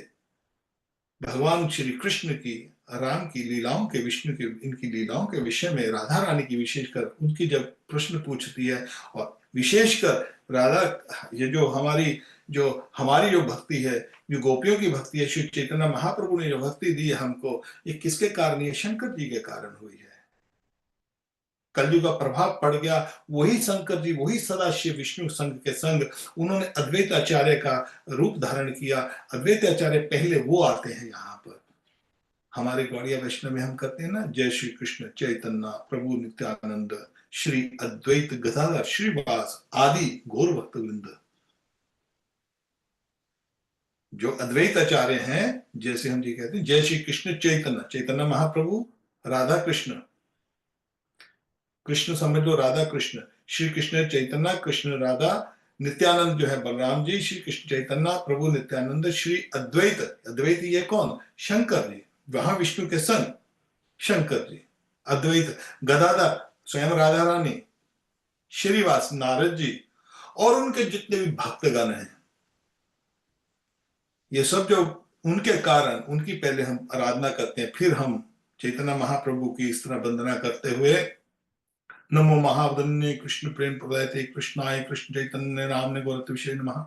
भगवान श्री कृष्ण की राम की लीलाओं के, विष्णु के, इनकी लीलाओं के विषय में राधा रानी की विशेषकर उनकी जब प्रश्न पूछती है, और विशेषकर राधा, ये जो हमारी भक्ति है, जो गोपियों की भक्ति है, श्री चैतन्य महाप्रभु ने जो भक्ति दी है हमको, ये किसके कारण? ये शंकर जी के कारण हुई है। कलयुग का प्रभाव पड़ गया, वही शंकर जी, वही सदाशिव विष्णु संग के संग उन्होंने अद्वैत आचार्य का रूप धारण किया। अद्वैत आचार्य पहले वो आते हैं यहाँ पर। हमारे गौड़िया वैष्णव में हम करते हैं ना, जय श्री कृष्ण चैतन्य प्रभु नित्यानंद श्री अद्वैत गदाधर श्रीवास आदि घोर भक्त वृंद। जो अद्वैत आचार्य हैं, जैसे हम जी कहते हैं जय श्री कृष्ण चैतन्य, चैतन्य महाप्रभु, राधा कृष्ण, कृष्ण समझ लो राधा कृष्ण, श्री कृष्ण चैतन्य कृष्ण राधा, नित्यानंद जो है बलराम जी, श्री कृष्ण चैतन्य प्रभु नित्यानंद श्री अद्वैत, अद्वैत ये कौन? शंकर जी, वहां विष्णु के संग शंकर जी। अद्वैत गदाधर स्वयं राधा रानी, श्रीवास नारद जी, और उनके जितने भी भक्तगण हैं, ये सब जो उनके कारण, उनकी पहले हम आराधना करते हैं, फिर हम चैतन्य महाप्रभु की इस तरह वंदना करते हुए नमो महावदन्य कृष्ण प्रेम प्रदायते कृष्णाय कृष्ण चैतन्य नामने गौरत विषय नमः।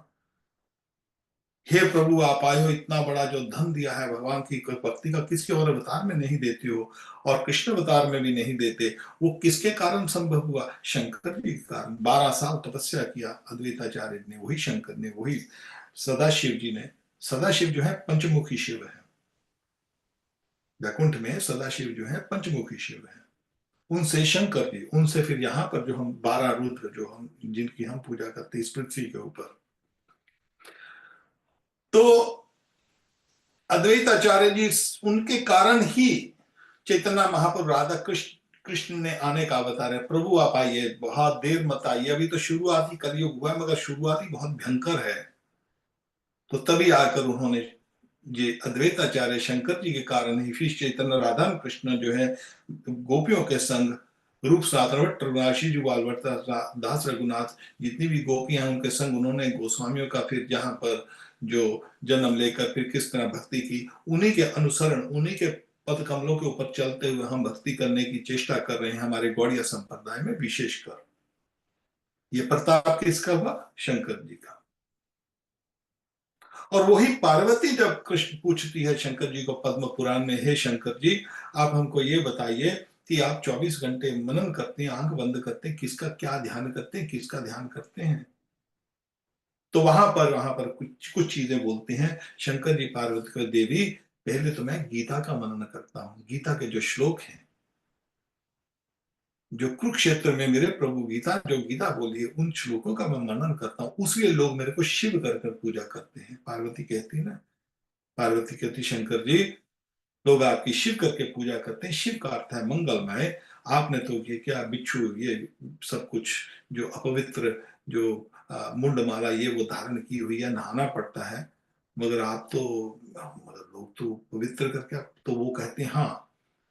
हे प्रभु, आप आए हो, इतना बड़ा जो धन दिया है भगवान की भक्ति का, किसके और अवतार में नहीं देते हो, और कृष्ण अवतार में भी नहीं देते। वो किसके कारण संभव हुआ? शंकर जी के कारण। 12 साल तपस्या किया अद्वैताचार्य ने, वही शंकर ने, वही सदाशिव जी ने। सदाशिव जो है पंचमुखी शिव है, वैकुंठ में सदाशिव जो है पंचमुखी शिव है। उनसे शंकर जी, उनसे फिर यहाँ पर जो हम 12 रुद्र जो हम जिनकी हम पूजा करते हैं इस पृथ्वी के ऊपर। तो अद्वैताचार्य जी, उनके कारण ही चैतन्य महाप्रभु राधा कृष्ण कृष्ण ने आने का अवतार है। प्रभु आप आइए, बहुत देर मत आइए, अभी तो शुरुआती कलयुग हुआ है, मगर शुरुआती बहुत भयंकर है। तो तभी आकर उन्होंने ये अद्वैताचार्य शंकर जी के कारण ही फिर चैतन्य राधा कृष्ण जो है गोपियों के संग रूप सातरवट राशि जुबाल दास रघुनाथ, जितनी भी गोपियां हैं उनके संग उन्होंने गोस्वामियों का फिर जहां पर जो जन्म लेकर फिर किस तरह भक्ति की, उन्हीं के अनुसरण, उन्हीं के पद कमलों के ऊपर चलते हुए हम भक्ति करने की चेष्टा कर रहे हैं हमारे गौड़िया संप्रदाय में विशेषकर। ये प्रताप किसका हुआ? शंकर जी का। और वही पार्वती जब कृष्ण पूछती है शंकर जी को पद्म पुराण में, हे शंकर जी, आप हमको ये बताइए कि आप 24 घंटे मनन करते हैं, आंख बंद करते हैं, किसका क्या ध्यान करते हैं, किसका ध्यान करते हैं? तो वहां पर कुछ कुछ चीजें बोलते हैं शंकर जी पार्वती को, देवी पहले तो मैं गीता का मनन करता हूँ, गीता के जो श्लोक हैं, जो कुरुक्षेत्र में मेरे प्रभु गीता जो गीता बोली है, उन श्लोकों का मैं मनन करता हूँ, उसलिए लोग मेरे को शिव कर कर पूजा करते हैं। पार्वती कहती है ना, पार्वती कहती शंकर जी, लोग आपकी शिव करके पूजा करते हैं। शिव का अर्थ है मंगलमय। आपने तो ये क्या बिच्छू, ये सब कुछ जो अपवित्र, जो मुंडमाला ये वो धारण की हुई है, नहाना पड़ता है, मगर आप तो, मगर लोग तो पवित्र करके तो वो कहते हैं हाँ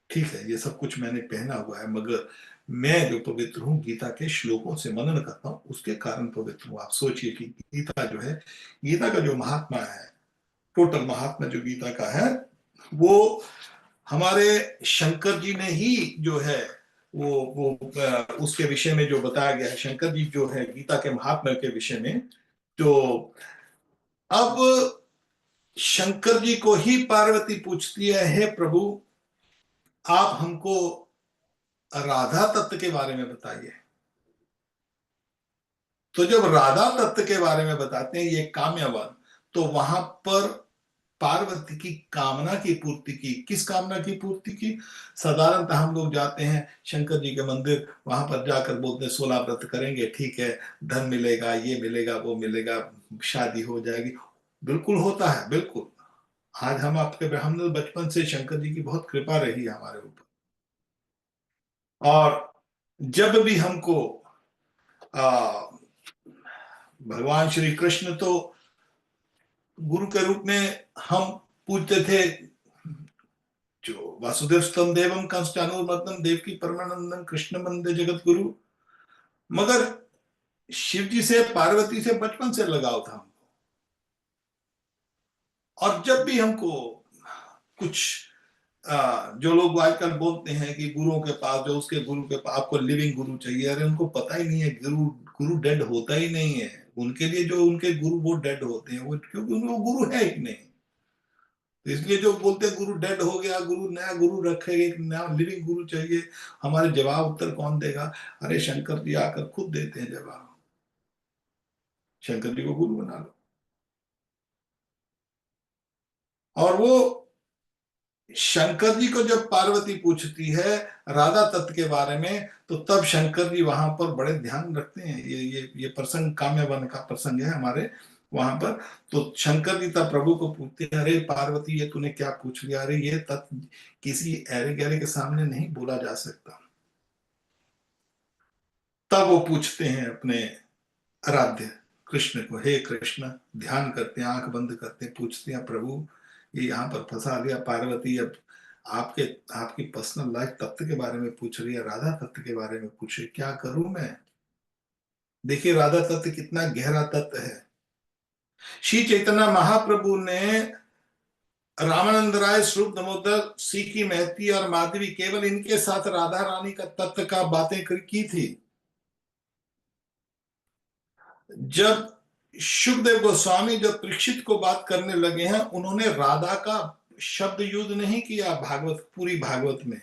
ठीक है ये सब कुछ मैंने पहना हुआ है, मगर मैं जो पवित्र हूँ गीता के श्लोकों से मनन करता हूँ, उसके कारण पवित्र हूँ। आप सोचिए कि गीता जो है, गीता का जो महात्मा है, टोटल महात्मा जो गीता का है, वो हमारे शंकर जी ने ही जो है उसके विषय में जो बताया गया है, शंकर जी जो है गीता के महात्मा के विषय में। तो अब शंकर जी को ही पार्वती पूछती है, हे प्रभु आप हमको राधा तत्व के बारे में बताइए। तो जब राधा तत्व के बारे में बताते हैं ये काम्यवन, तो वहां पर पार्वती की कामना की पूर्ति की। किस कामना की पूर्ति की? साधारणतः हम लोग जाते हैं शंकर जी के मंदिर, वहां पर जाकर बोलते हैं 16 व्रत करेंगे, ठीक है, धन मिलेगा, ये मिलेगा, वो मिलेगा, शादी हो जाएगी। बिल्कुल होता है, बिल्कुल। आज हम लोग बचपन से शंकर जी की बहुत कृपा रही है हमारे ऊपर। और जब भी हमको आ, भगवान श्री कृष्ण तो गुरु के रूप में हम पूजते थे, जो वासुदेव स्तम देवम कंस चानूरमर्दन देवकी परमानंदन कृष्ण वंदे जगत गुरु। मगर शिव जी से, पार्वती से बचपन से लगाव था हमको। और जब भी हमको कुछ जो लोग आजकल बोलते हैं कि गुरुओं के पास, जो उसके गुरु के पास आपको लिविंग गुरु चाहिए, अरे उनको पता ही नहीं है गुरु, गुरु डेड होता ही नहीं है। उनके लिए जो उनके गुरु वो डेड होते हैं, वो क्योंकि उनको गुरु है ही नहीं। तो इसलिए जो बोलते हैं गुरु डेड हो गया, गुरु नया गुरु रखेंगे, एक नया लिविंग गुरु चाहिए, हमारे जवाब उत्तर कौन देगा? अरे शंकर जी आकर खुद देते हैं जवाब। शंकर जी को गुरु बना लो। और वो शंकर जी को जब पार्वती पूछती है राधा तत्व के बारे में, तो तब शंकर जी वहां पर बड़े ध्यान रखते हैं। ये प्रसंग काम्य वन का प्रसंग है हमारे वहां पर। तो शंकर जी तब प्रभु को पूछते हैं, अरे पार्वती ये तूने क्या पूछ लिया? अरे ये तत्व किसी ऐरे गहरे के सामने नहीं बोला जा सकता। तब वो पूछते हैं अपने आराध्य कृष्ण को, हे कृष्ण, ध्यान करते हैं, आंख बंद करते हैं, पूछते हैं प्रभु ये यहाँ पर फंसा दिया पार्वती, अब आपके आपकी पर्सनल लाइफ तत्व के बारे में पूछ रही है, राधा तत्व के बारे में पूछ रही, क्या करूं मैं? देखिए राधा तत्व कितना गहरा तत्व है। श्री चैतन्य महाप्रभु ने रामानंद राय, स्वरूप दामोदर, सीकी महती और माधवी, केवल इनके साथ राधा रानी का तत्व का बातें की थी। जब शुभदेव गोस्वामी जब परीक्षित को बात करने लगे हैं, उन्होंने राधा का शब्द युद्ध नहीं किया भागवत, पूरी भागवत में।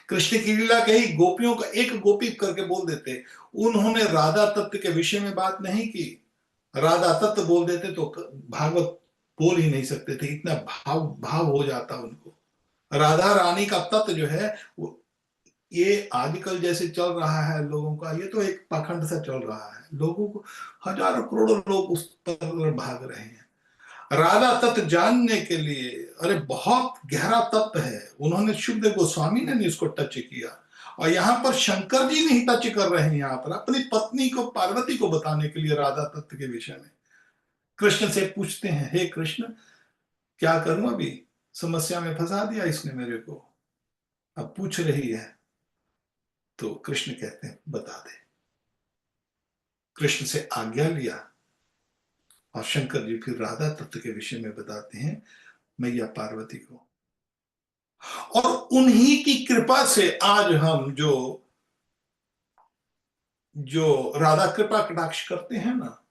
कृष्ण की लीला के ही गोपियों का एक गोपी करके बोल देते, उन्होंने राधा तत्व के विषय में बात नहीं की। राधा तत्व बोल देते तो भागवत बोल ही नहीं सकते थे, इतना भाव भाव हो जाता उनको। राधा रानी का तत्व जो है वो, ये आजकल जैसे चल रहा है लोगों का, ये तो एक पाखंड सा चल रहा है। लोगों को हजारों करोड़ों लोग उस पर भाग रहे हैं। राधा तत्व जानने के लिए, अरे बहुत गहरा तत्व है, उन्होंने शुभदेव गोस्वामी ने नहीं उसको टच किया। और यहाँ पर शंकर जी नहीं टच कर रहे हैं, यहाँ पर अपनी पत्नी को, पार्वती को बताने के लिए राधा तत्व के विषय में कृष्ण से पूछते हैं, हे कृष्ण क्या करूं, अभी समस्या में फंसा दिया इसने मेरे को, अब पूछ रही है। तो कृष्ण कहते हैं बता दे। कृष्ण से आज्ञा लिया और शंकर जी फिर राधा तत्व के विषय में बताते हैं मैया पार्वती को। और उन्हीं की कृपा से आज हम जो जो राधा कृपा कटाक्ष करते हैं ना,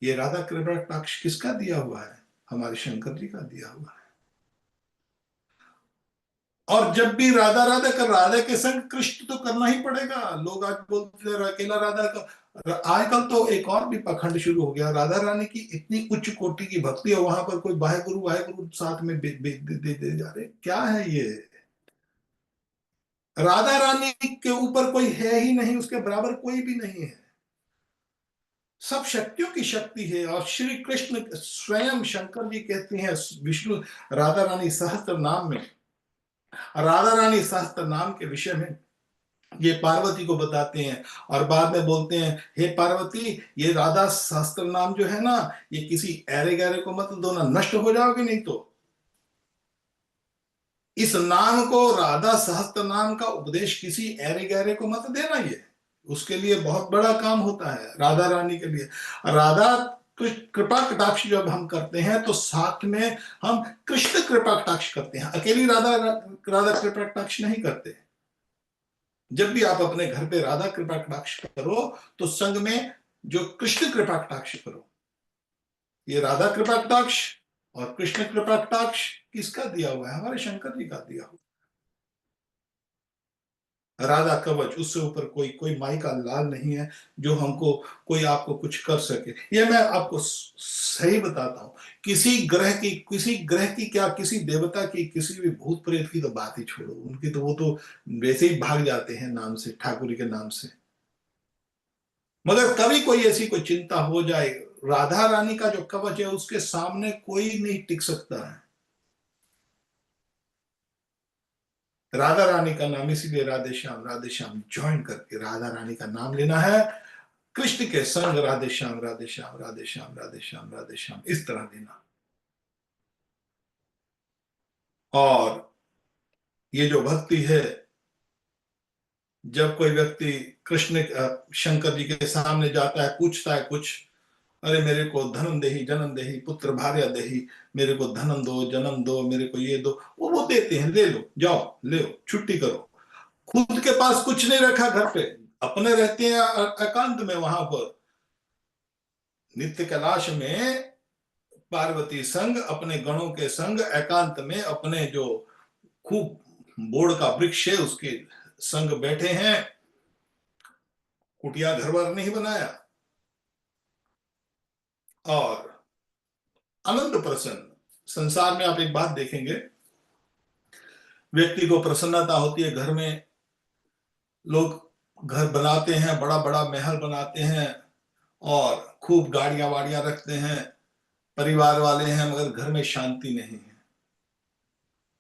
ये राधा कृपा कटाक्ष किसका दिया हुआ है? हमारे शंकर जी का दिया हुआ है। और जब भी राधा राधा कर, राधा के संग कृष्ण तो करना ही पड़ेगा। लोग आज बोलते हैं अकेला राधा का, आजकल तो एक और भी पखंड शुरू हो गया, राधा रानी की इतनी उच्च कोटि की भक्ति है, वहां पर कोई वाहे गुरु साथ में दे जा रहे, क्या है ये? राधा रानी के ऊपर कोई है ही नहीं, उसके बराबर कोई भी नहीं है। सब शक्तियों की शक्ति है। और श्री कृष्ण स्वयं शंकर जी कहते हैं विष्णु राधा रानी सहस्त्र नाम में, राधा रानी सहस्त्र नाम के विषय में ये पार्वती को बताते हैं। और बाद में बोलते हैं, हे पार्वती ये राधा सहस्त्र नाम जो है ना, ये किसी ऐरे गहरे को मत दो ना, नष्ट हो जाओगे नहीं तो। इस नाम को, राधा सहस्त्र नाम का उपदेश किसी ऐरे गहरे को मत देना, ये उसके लिए बहुत बड़ा काम होता है राधा रानी के लिए। राधा कृपा कटाक्ष जब हम करते हैं तो साथ में हम कृष्ण कृपा कटाक्ष करते हैं, अकेली राधा राधा कृपा कटाक्ष नहीं करते। जब भी आप अपने घर पे राधा कृपा कटाक्ष करो तो संग में जो कृष्ण कृपा कटाक्ष करो। ये राधा कृपा कटाक्ष और कृष्ण कृपा कटाक्ष किसका दिया हुआ है? हमारे शंकर जी का दिया हुआ। राधा कवच, उससे ऊपर कोई कोई माई का लाल नहीं है जो हमको, कोई आपको कुछ कर सके। ये मैं आपको सही बताता हूं, किसी ग्रह की क्या, किसी देवता की, किसी भी भूत प्रेत की तो बात ही छोड़ो, उनकी तो वो तो वैसे ही भाग जाते हैं नाम से, ठाकुर के नाम से। मगर कभी कोई ऐसी कोई चिंता हो जाए, राधा रानी का जो कवच है उसके सामने कोई नहीं टिक सकता है। राधा रानी का नाम, इसीलिए राधे श्याम ज्वाइन करके राधा रानी का नाम लेना है। कृष्ण के संग राधे श्याम राधे श्याम राधे श्याम राधे श्याम राधे श्याम, इस तरह लेना। और ये जो भक्ति है, जब कोई व्यक्ति कृष्ण शंकर जी के सामने जाता है, पूछता है कुछ, अरे मेरे को धनम देही जन्म देही पुत्र भार्या देही, मेरे को धनम दो जन्म दो, मेरे को ये दो, वो देते हैं, ले लो जाओ ले लो छुट्टी करो। खुद के पास कुछ नहीं रखा घर पे, अपने रहते हैं एकांत में वहां पर नित्य कैलाश में, पार्वती संग अपने गणों के संग एकांत में अपने जो खूब बोड़ का वृक्ष है उसके संग बैठे हैं। कुटिया घर बार नहीं बनाया, और आनंद प्रसन्न। संसार में आप एक बात देखेंगे, व्यक्ति को प्रसन्नता होती है घर में, लोग घर बनाते हैं, बड़ा बड़ा महल बनाते हैं और खूब गाड़ियां वाड़ियां रखते हैं, परिवार वाले हैं, मगर घर में शांति नहीं है।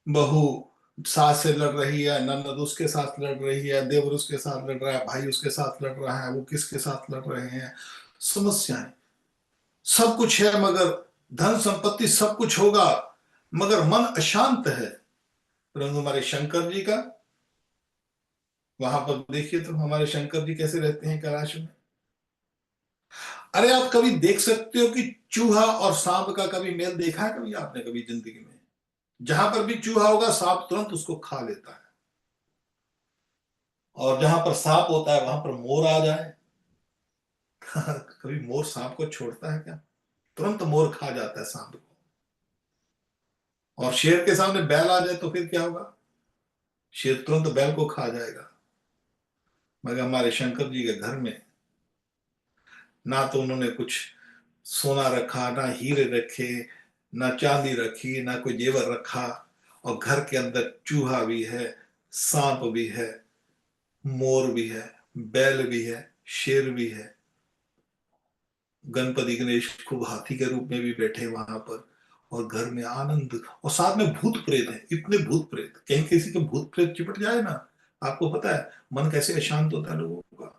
बहू सास से लड़ रही है, ननद उसके साथ लड़ रही है, देवर उसके साथ लड़ रहा है, भाई उसके साथ लड़ रहा है, वो किसके साथ लड़ रहे हैं, समस्याएं। सब कुछ है, मगर धन संपत्ति सब कुछ होगा, मगर मन अशांत है। परंतु हमारे शंकर जी का, वहां पर देखिए तो हमारे शंकर जी कैसे रहते हैं कैलाश में। अरे आप कभी देख सकते हो कि चूहा और सांप का कभी मेल देखा है कभी आपने कभी जिंदगी में? जहां पर भी चूहा होगा सांप तुरंत उसको खा लेता है, और जहां पर सांप होता है वहां पर मोर आ जाए कभी मोर सांप को छोड़ता है क्या? तुरंत मोर खा जाता है सांप को। और शेर के सामने बैल आ जाए तो फिर क्या होगा? शेर तुरंत बैल को खा जाएगा। मगर हमारे शंकर जी के घर में ना तो उन्होंने कुछ सोना रखा, ना हीरे रखे, ना चांदी रखी, ना कोई जेवर रखा, और घर के अंदर चूहा भी है, सांप भी है, मोर भी है, बैल भी है, शेर भी है, गणपति गणेश खूब हाथी के रूप में भी बैठे वहां पर, और घर में आनंद, और साथ में भूत प्रेत है, इतने भूत प्रेत, कहीं किसी के भूत प्रेत चिपट जाए ना, आपको पता है मन कैसे अशांत होता है लोगों का।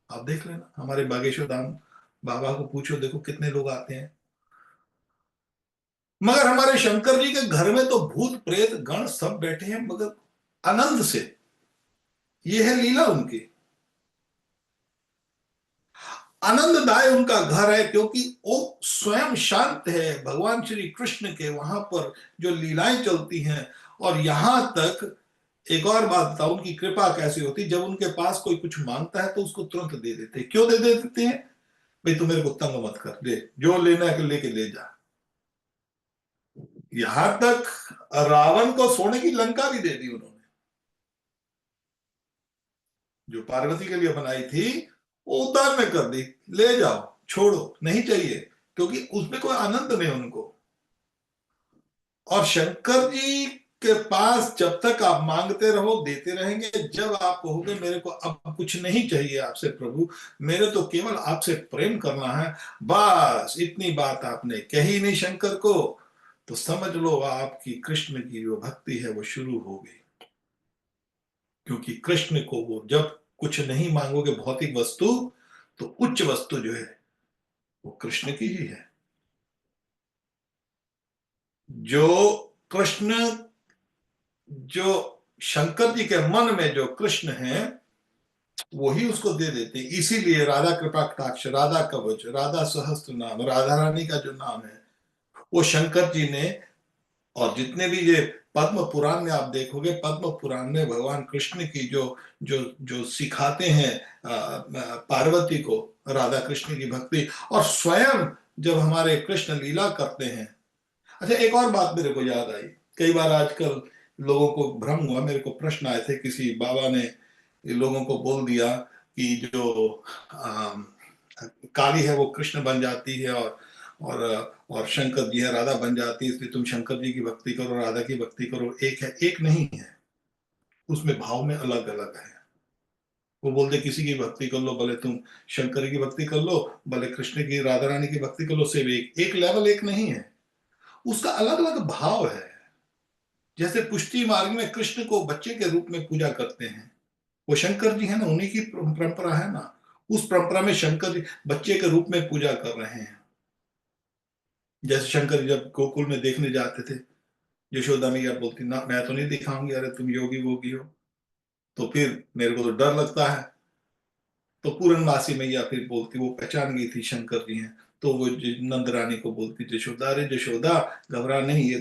आप देख लेना, हमारे बागेश्वर धाम बाबा को पूछो, देखो कितने लोग आते हैं। मगर हमारे शंकर जी के घर में तो भूत प्रेत गण सब बैठे हैं, मगर आनंद से। ये है लीला उनकी, आनंददाय उनका घर है, क्योंकि वो स्वयं शांत है। भगवान श्री कृष्ण के वहां पर जो लीलाएं चलती हैं, और यहां तक एक और बात बताऊं, उनकी कृपा कैसी होती, जब उनके पास कोई कुछ मांगता है तो उसको तुरंत दे देते हैं। क्यों दे देते हैं? भाई तू मेरे को तंग मत कर, दे जो लेना है लेके ले जा। यहां तक रावण को सोने की लंका भी दे दी उन्होंने, जो पार्वती के लिए बनाई थी, वो उतार में कर दी, ले जाओ छोड़ो नहीं चाहिए, क्योंकि उसमें कोई आनंद नहीं उनको। और शंकर जी के पास जब तक आप मांगते रहो देते रहेंगे, जब आप कहोगे मेरे को अब कुछ नहीं चाहिए आपसे प्रभु, मेरे तो केवल आपसे प्रेम करना है, बस इतनी बात आपने कही नहीं शंकर को, तो समझ लो आपकी कृष्ण की जो भक्ति है वो शुरू हो गई। क्योंकि कृष्ण को वो जब कुछ नहीं मांगोगे भौतिक वस्तु, तो उच्च वस्तु जो है वो कृष्ण की ही है। जो कृष्ण, जो शंकर जी के मन में जो कृष्ण है वही उसको दे देते हैं। इसीलिए राधा कृपा कटाक्ष, राधा कवच, राधा सहस्त्र नाम, राधा रानी का जो नाम है वो शंकर जी ने, और जितने भी ये पद्म पुराण में आप देखोगे, पद्म पुराण में भगवान कृष्ण की जो जो जो सिखाते हैं पार्वती को राधा कृष्ण की भक्ति, और स्वयं जब हमारे कृष्ण लीला करते हैं। अच्छा एक और बात मेरे को याद आई, कई बार आजकल लोगों को भ्रम हुआ, मेरे को प्रश्न आए थे, किसी बाबा ने लोगों को बोल दिया कि जो अम, काली है वो कृष्ण बन जाती है, और और शंकर जी है राधा बन जाती है, इसलिए तुम शंकर जी की भक्ति करो राधा की भक्ति करो, एक है, एक नहीं है, उसमें भाव में अलग अलग है। वो बोलते किसी की भक्ति कर लो, भले तुम शंकर की भक्ति कर लो, भले कृष्ण की राधा रानी की भक्ति कर लो, सिर्फ एक एक लेवल एक नहीं है, उसका अलग अलग भाव है। जैसे पुष्टि मार्ग में कृष्ण को बच्चे के रूप में पूजा करते हैं, वो शंकर जी है ना, उन्हीं की परंपरा है ना, उस परंपरा में शंकर जी बच्चे के रूप में पूजा कर रहे हैं। जैसे शंकर जी जब गोकुल में देखने जाते थे, यशोदा मैया बोलती ना मैं तो नहीं दिखाऊंगी, अरे तुम योगी वोगी हो, तो फिर मेरे को तो डर लगता है। तो पूरनमासी मैया फिर बोलती, वो पहचान गई थी शंकर जी हैं, तो वो नंद रानी को बोलती, यशोदा, अरे यशोदा घबरा नहीं, ये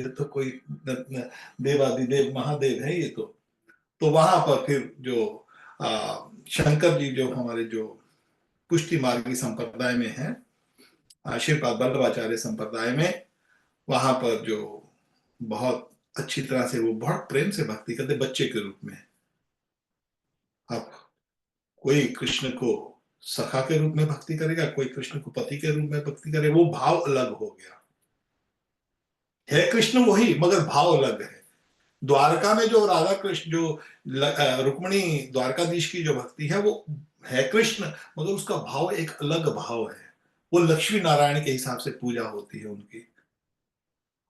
तो कोई देवादिदेव महादेव है ये तो वहां पर फिर जो शंकर जी, जो हमारे जो पुष्टि मार्गी संप्रदाय में है, श्रीपाद वल्लभाचार्य संप्रदाय में, वहां पर जो बहुत अच्छी तरह से वो बहुत प्रेम से भक्ति करते बच्चे के रूप में। अब कोई कृष्ण को सखा के रूप में भक्ति करेगा, कोई कृष्ण को पति के रूप में भक्ति करे, वो भाव अलग हो गया। है कृष्ण वही, मगर भाव अलग है। द्वारका में जो राधा कृष्ण, जो रुक्मिणी द्वारकाधीश की जो भक्ति है, वो है कृष्ण, मगर उसका भाव एक अलग भाव है। वो लक्ष्मी नारायण के हिसाब से पूजा होती है उनकी।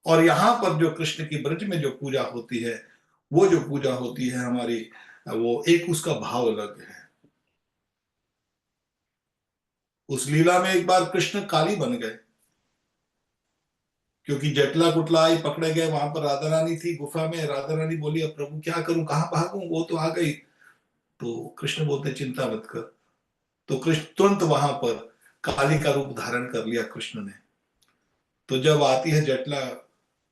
और यहां पर जो कृष्ण की ब्रज में जो पूजा होती है, वो जो पूजा होती है हमारी, वो एक उसका भाव अलग है। उस लीला में एक बार कृष्ण काली बन गए, क्योंकि जटला कुटला आई, पकड़े गए। वहां पर राधा रानी थी गुफा में। राधा रानी बोली, अब प्रभु क्या करूं, कहां भागूं, वो तो आ गई। तो कृष्ण बोलते, चिंता मत कर। तो कृष्ण तुरंत वहां पर काली का रूप धारण कर लिया कृष्ण ने। तो जब आती है जटला,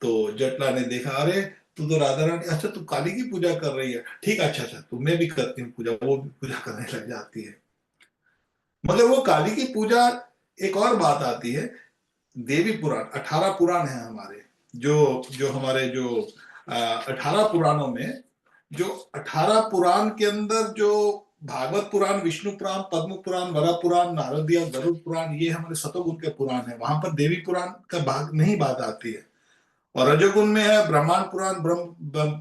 तो जटला ने देखा, अरे तू तो राधा रानी, अच्छा तू काली की पूजा कर रही है, ठीक, अच्छा अच्छा, तो मैं भी करती हूँ पूजा। वो भी पूजा करने लग जाती है। मगर वो काली की पूजा, एक और बात आती है, देवी पुराण, 18 पुराण है हमारे, जो जो हमारे जो 18 पुराणों में, जो 18 पुराण के अंदर जो भागवत पुराण, विष्णु पुराण, पद्म पुराण, वरा पुराण, नारदिया, गरुड़ पुराण, ये हमारे सतोगुण के पुराण है। वहां पर देवी पुराण का भाग नहीं बात आती है। और रजोगुण में है ब्रह्मांड पुराण,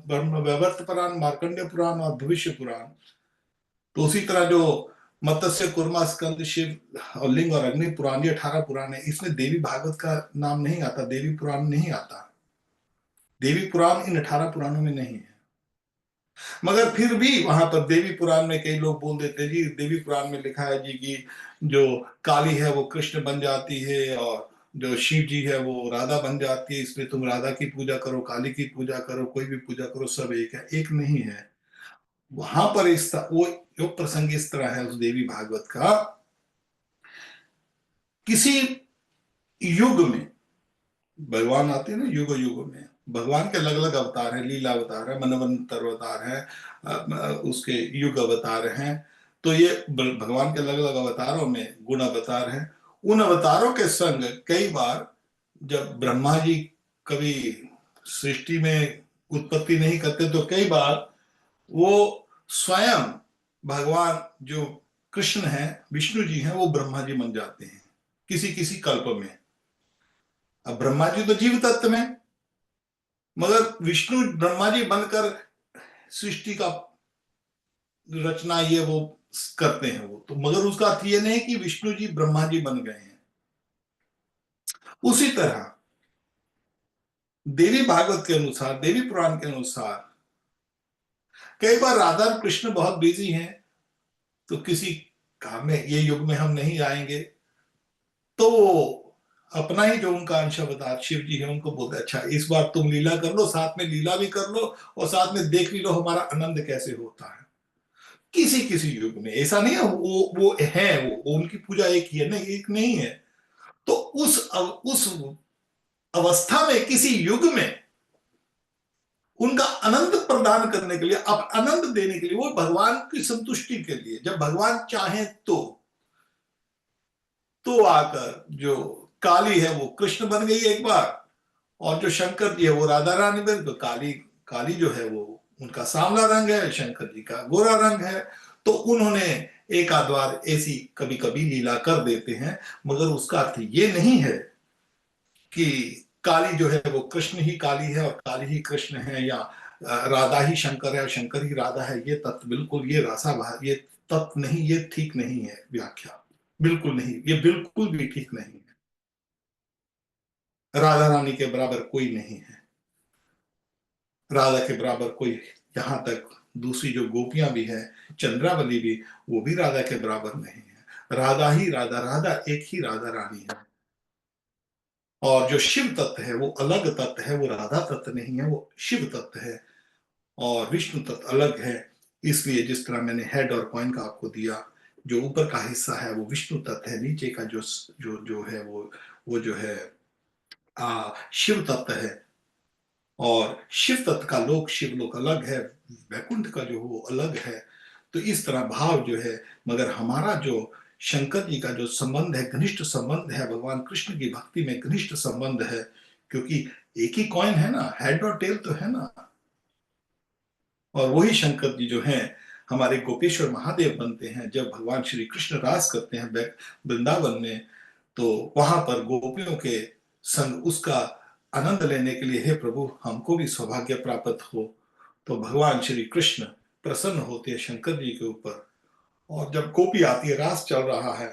ब्रह्म वैवर्त पुराण, मार्कंडेय पुराण और भविष्य पुराण। तो उसी तरह जो मत्स्य, कुर्मा, स्कंद, शिव और लिंग और अग्नि पुराण, ये 18 पुराण है। इसमें देवी भागवत का नाम नहीं आता, देवी पुराण नहीं आता। देवी पुराण इन 18 पुराणों में नहीं है। मगर फिर भी वहां पर देवी पुराण में कई लोग बोल देते जी, देवी पुराण में लिखा है जी कि जो काली है वो कृष्ण बन जाती है, और जो शिव जी है वो राधा बन जाती है, इसलिए तुम राधा की पूजा करो, काली की पूजा करो, कोई भी पूजा करो, सब एक है। एक नहीं है। वहां पर वो योग प्रसंग इस तरह है उस देवी भागवत का, किसी युग में भगवान आते हैं ना, युग युग में भगवान के अलग अलग अवतार हैं, लीला अवतार है, मनवंतर अवतार है, उसके युग अवतार हैं। तो ये भगवान के अलग अलग अवतारों में गुण अवतार हैं। उन अवतारों के संग कई बार जब ब्रह्मा जी कभी सृष्टि में उत्पत्ति नहीं करते, तो कई बार वो स्वयं भगवान जो कृष्ण है, विष्णु जी हैं, वो ब्रह्मा जी बन जाते हैं किसी किसी कल्प में। अब ब्रह्मा जी तो जीव तत्व में, मगर विष्णु ब्रह्मा जी बनकर सृष्टि का रचना ये वो करते हैं वो तो, मगर उसका अर्थ ये नहीं कि विष्णु जी ब्रह्मा जी बन गए हैं। उसी तरह देवी भागवत के अनुसार, देवी पुराण के अनुसार, कई बार राधा और कृष्ण बहुत बिजी हैं, तो किसी काम में, ये युग में हम नहीं आएंगे, तो अपना ही जो उनका अंश अवतार शिव जी है, उनको बोलते अच्छा इस बार तुम लीला कर लो, साथ में लीला भी कर लो, और साथ में देख भी लो हमारा आनंद कैसे होता है। किसी किसी युग में ऐसा नहीं है, वो है, वो उनकी पूजा एक ही है, नहीं एक नहीं है। तो उस अवस्था में, किसी युग में उनका आनंद प्रदान करने के लिए, अब आनंद देने के लिए, वो भगवान की संतुष्टि के लिए, जब भगवान चाहे तो आकर जो काली है वो कृष्ण बन गई एक बार, और जो शंकर जी है वो राधा रानी बन। तो काली काली जो है वो उनका सांवला रंग है, शंकर जी का गोरा रंग है। तो उन्होंने एक आध बार ऐसी कभी कभी लीला कर देते हैं, मगर उसका अर्थ ये नहीं है कि काली जो है वो कृष्ण ही काली है और काली ही कृष्ण है, या राधा ही शंकर है और शंकर ही राधा है। ये तत्व बिल्कुल, ये ये तत्व नहीं, ये ठीक नहीं है व्याख्या, बिल्कुल नहीं, ये बिल्कुल भी ठीक नहीं है। राधा रानी के बराबर कोई नहीं है, राधा के बराबर कोई, यहां तक दूसरी जो गोपियां भी है, चंद्रावली भी, वो भी राधा के बराबर नहीं है। राधा ही राधा, राधा एक ही राधा रानी है। और जो शिव तत्व है वो अलग तत्व है, वो राधा तत्व नहीं है, वो शिव तत्व है। और विष्णु तत्व अलग है। इसलिए जिस तरह मैंने हेड और कॉइन का आपको दिया, जो ऊपर का हिस्सा है वो विष्णु तत्व है, नीचे का जो जो जो है वो जो है शिव तत्व है। और शिव तत्व का लोक शिवलोक अलग है, वैकुंठ का जो वो अलग है। तो इस तरह भाव जो है, मगर हमारा जो शंकर जी का जो संबंध है, घनिष्ठ संबंध है, भगवान कृष्ण की भक्ति में घनिष्ठ संबंध है, क्योंकि एक ही कॉइन है ना, हेड और टेल तो है ना। और वही शंकर जी जो हैं हमारे गोपेश्वर महादेव बनते हैं। जब भगवान श्री कृष्ण रास करते हैं वृंदावन में, तो वहां पर गोपियों के संग उसका आनंद लेने के लिए, हे प्रभु हमको भी सौभाग्य प्राप्त हो। तो भगवान श्री कृष्ण प्रसन्न होते हैं शंकर जी के ऊपर। और जब गोपी आती है, रास चल रहा है,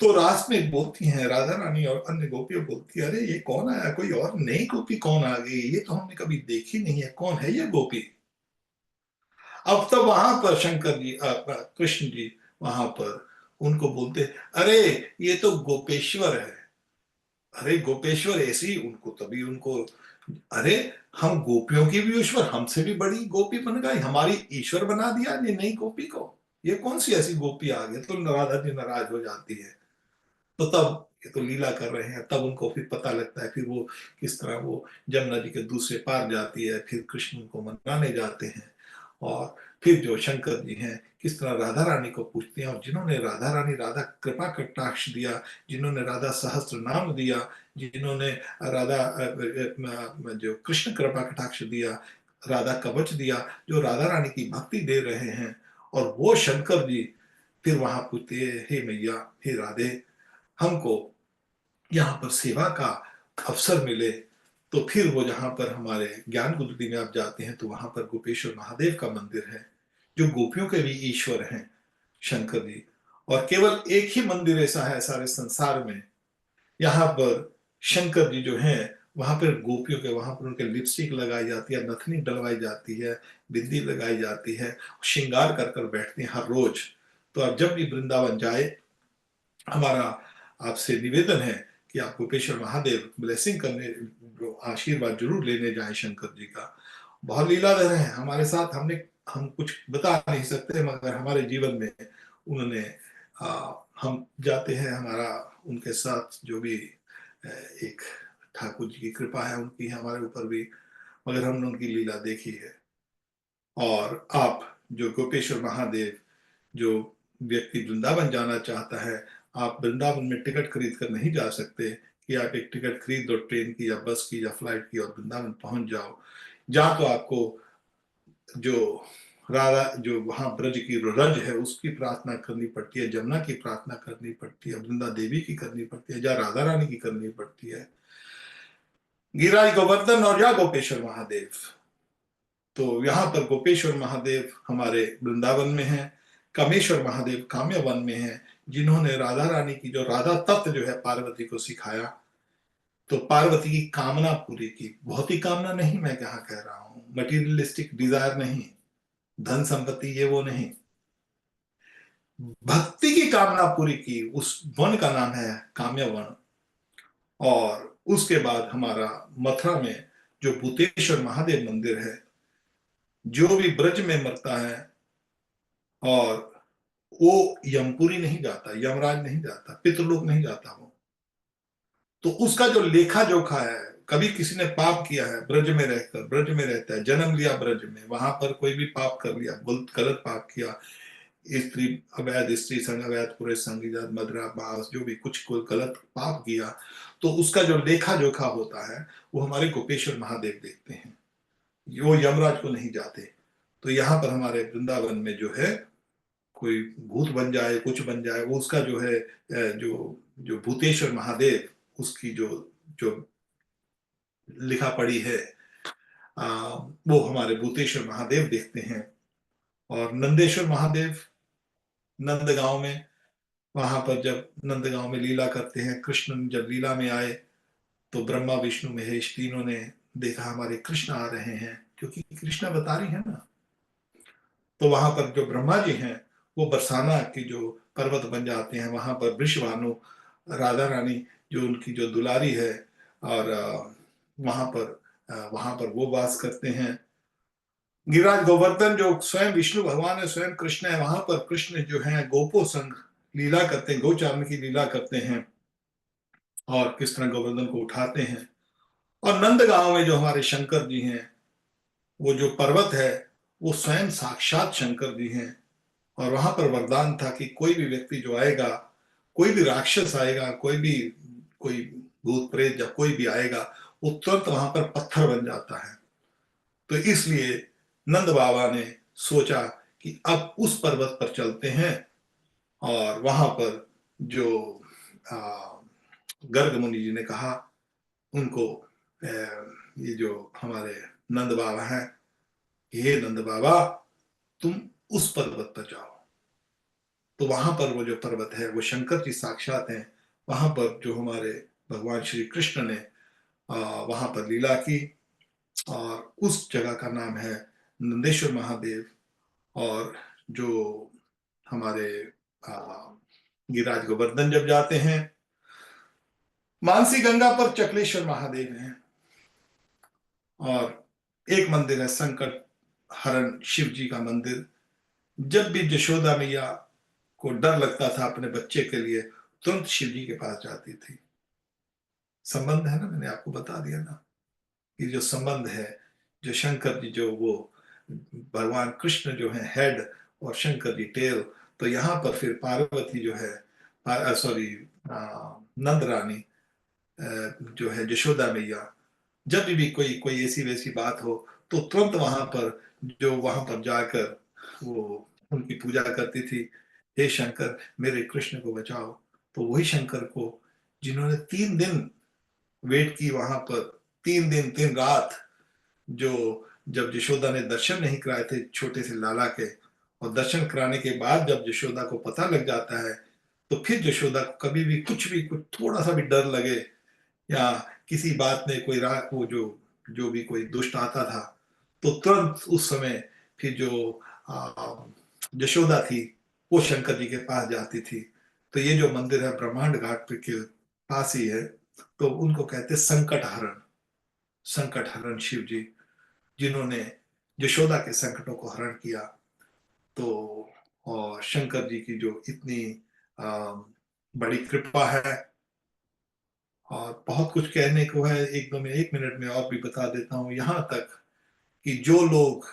तो रास में बोलती हैं राधा रानी और अन्य गोपियां बोलती है, अरे ये कौन आया, कोई और नई गोपी कौन आ गई, ये तो हमने कभी देखी नहीं है, कौन है ये गोपी। अब तो वहां पर शंकर जी कृष्ण जी वहां पर उनको बोलते, अरे ये तो गोपेश्वर है। अरे गोपेश्वर ऐसे ही उनको, तभी उनको, अरे हम गोपियों की भी ईश्वर, हमसे भी बड़ी गोपी बन गई, हमारी ईश्वर बना दिया ने नई गोपी को, ये कौन सी ऐसी गोपी आ गई। तो राधा जी नाराज हो जाती है। तो तब ये तो लीला कर रहे हैं, तब उनको फिर पता लगता है, फिर वो किस तरह वो जमुना जी के दूसरे पार जाती है, फिर कृष्ण को मनाने जाते हैं। और फिर जो शंकर जी हैं किस तरह राधा रानी को पूछते हैं, और जिन्होंने राधा रानी राधा कृपा कटाक्ष दिया, जिन्होंने राधा सहस्त्र नाम दिया, जिन्होंने राधा जो कृष्ण कृपा कटाक्ष दिया, राधा कवच दिया, जो राधा रानी की भक्ति दे रहे हैं, और वो शंकर जी फिर वहां पूछते हैं, हे मैया, हे राधे, हमको यहाँ पर सेवा का अवसर मिले। तो फिर वो जहां पर हमारे ज्ञान गुदरी में आप जाते हैं, तो वहां पर गोपेश्वर महादेव का मंदिर है, जो गोपियों के भी ईश्वर हैं शंकर जी। और केवल एक ही मंदिर ऐसा है सारे संसार में, यहाँ पर शंकर जी जो हैं वहां पर गोपियों के, वहां पर उनके लिपस्टिक लगाई जाती है, नथनी डलवाई जाती है, बिंदी लगाई जाती है, श्रृंगार कर कर बैठते हैं हर रोज। तो आप जब भी वृंदावन जाए, हमारा आपसे निवेदन है कि आप गोपेश्वर महादेव ब्लेसिंग करने, आशीर्वाद जरूर लेने जाएं शंकर जी का। बहुत लीलाधर हैं हमारे साथ, हम कुछ बता नहीं सकते, मगर हमारे जीवन में उन्होंने हम जाते हैं, हमारा उनके साथ जो भी एक ठाकुर जी की कृपा है उनकी हमारे ऊपर भी, मगर हमने उनकी लीला देखी है। और आप जो गोपेश्वर महादेव, जो व्यक्ति वृंदावन जाना चाहता है, आप वृंदावन में टिकट खरीद कर नहीं जा सकते कि आप एक टिकट खरीद दो ट्रेन की या बस की या फ्लाइट की और वृंदावन पहुंच जाओ। जहां तो आपको जो राधा जो वहां ब्रज की रज है उसकी प्रार्थना करनी पड़ती है, जमुना की प्रार्थना करनी पड़ती है, वृंदा देवी की करनी पड़ती है, जहाँ राधा रानी की करनी पड़ती है, गिरिराज गोवर्धन और या गोपेश्वर महादेव। तो यहाँ पर गोपेश्वर महादेव हमारे वृंदावन में है, कामेश्वर महादेव काम्यवन में है, जिन्होंने राधा रानी की जो राधा तत्व जो है पार्वती को सिखाया। तो पार्वती की कामना पूरी की, भौतिक कामना नहीं, मैं क्या कह रहा हूँ, मटीरियलिस्टिक डिजायर नहीं, धन संपत्ति ये वो नहीं, भक्ति की कामना पूरी की। उस वन का नाम है काम्य वन। और उसके बाद हमारा मथुरा में जो भूतेश्वर महादेव मंदिर है, जो भी ब्रज में मरता है और वो यमपुरी नहीं जाता, यमराज नहीं जाता, पितृलोक नहीं जाता वो, तो उसका जो लेखा जोखा है, कभी किसी ने पाप किया है ब्रज में रहकर, ब्रज में रहता है, जन्म लिया ब्रज में, वहां पर कोई भी पाप कर लिया, गलत पाप किया, स्त्री अवैध स्त्री संग, अवैध पुरुष संग, मदरा बास, जो भी कुछ कोई गलत पाप किया, तो उसका जो लेखा जोखा होता है वो हमारे गोपेश्वर महादेव देखते हैं, वो यमराज को नहीं जाते। तो यहाँ पर हमारे वृंदावन में जो है, कोई भूत बन जाए, कुछ बन जाए, वो उसका जो है जो जो भूतेश्वर महादेव, उसकी जो जो लिखा पड़ी है, वो हमारे भूतेश्वर महादेव देखते हैं। और नंदेश्वर महादेव नंदगांव में, वहां पर जब नंदगांव में लीला करते हैं, कृष्ण जब लीला में आए, तो ब्रह्मा विष्णु महेश तीनों ने देखा हमारे कृष्ण आ रहे हैं, क्योंकि कृष्ण अवतारी है ना। तो वहां पर जो ब्रह्मा जी हैं, वो बरसाना की जो पर्वत बन जाते हैं, वहां पर वृषभानु राधा रानी जो उनकी जो दुलारी है, और वहां पर वो वास करते हैं। गिरिराज गोवर्धन जो स्वयं विष्णु भगवान है, स्वयं कृष्ण है, वहां पर कृष्ण जो है गोपो संग लीला करते हैं, गोचारण की लीला करते हैं और किस तरह गोवर्धन को उठाते हैं। और नंद गांव में जो हमारे शंकर जी हैं, वो जो पर्वत है वो स्वयं साक्षात शंकर जी हैं। और वहां पर वरदान था कि कोई भी व्यक्ति जो आएगा, कोई भी राक्षस आएगा, कोई भूत प्रेत या कोई भी आएगा, वो तुरंत वहां पर पत्थर बन जाता है। तो इसलिए नंद बाबा ने सोचा कि अब उस पर्वत पर चलते हैं और वहां पर जो आ, गर्ग मुनि जी ने कहा उनको, ये जो हमारे नंद बाबा हैं, हे नंद बाबा, तुम उस पर्वत पर जाओ। तो वहां पर वो जो पर्वत है वो शंकर जी साक्षात हैं। वहां पर जो हमारे भगवान श्री कृष्ण ने वहां पर लीला की, और उस जगह का नाम है नंदेश्वर महादेव। और जो हमारे आ, गिरिराज गोवर्धन जब जाते हैं, मानसी गंगा पर चकलेश्वर महादेव हैं। और एक मंदिर है संकट हरण शिव जी का मंदिर। जब भी यशोदा मैया को डर लगता था अपने बच्चे के लिए, तुरंत शिव जी के पास जाती थी। संबंध है ना, मैंने आपको बता दिया ना कि जो संबंध है, जो शंकर जी जो वो भगवान कृष्ण जो है हेड और शंकर जी टेल। तो यहाँ पर फिर पार्वती जो है, सॉरी, नंद रानी, जो है यशोदा मैया, जब भी कोई कोई ऐसी वैसी बात हो तो तुरंत वहां पर, जो वहां पर जाकर वो उनकी पूजा करती थी, हे शंकर मेरे कृष्ण को बचाओ। तो वही शंकर को जिन्होंने 3 दिन वेट की वहां पर, 3 दिन 3 रात, जो जब यशोदा ने दर्शन नहीं कराए थे छोटे से लाला के, और दर्शन कराने के बाद जब यशोदा को पता लग जाता है, तो फिर यशोदा को कभी भी कुछ भी, कुछ थोड़ा सा भी डर लगे या किसी बात में कोई राह, वो जो भी कोई दुष्ट आता था, तो तुरंत उस समय फिर जो यशोदा थी वो शंकर जी के पास जाती थी। तो ये जो मंदिर है ब्रह्मांड घाट पे के पास ही है। तो उनको कहते संकट हरण, संकट हरण शिव जी, जिन्होंने यशोदा के संकटों को हरण किया। तो और शंकर जी की जो इतनी आ, बड़ी कृपा है, और बहुत कुछ कहने को है, एक दो में 1 मिनट में और भी बता देता हूं। यहां तक कि जो लोग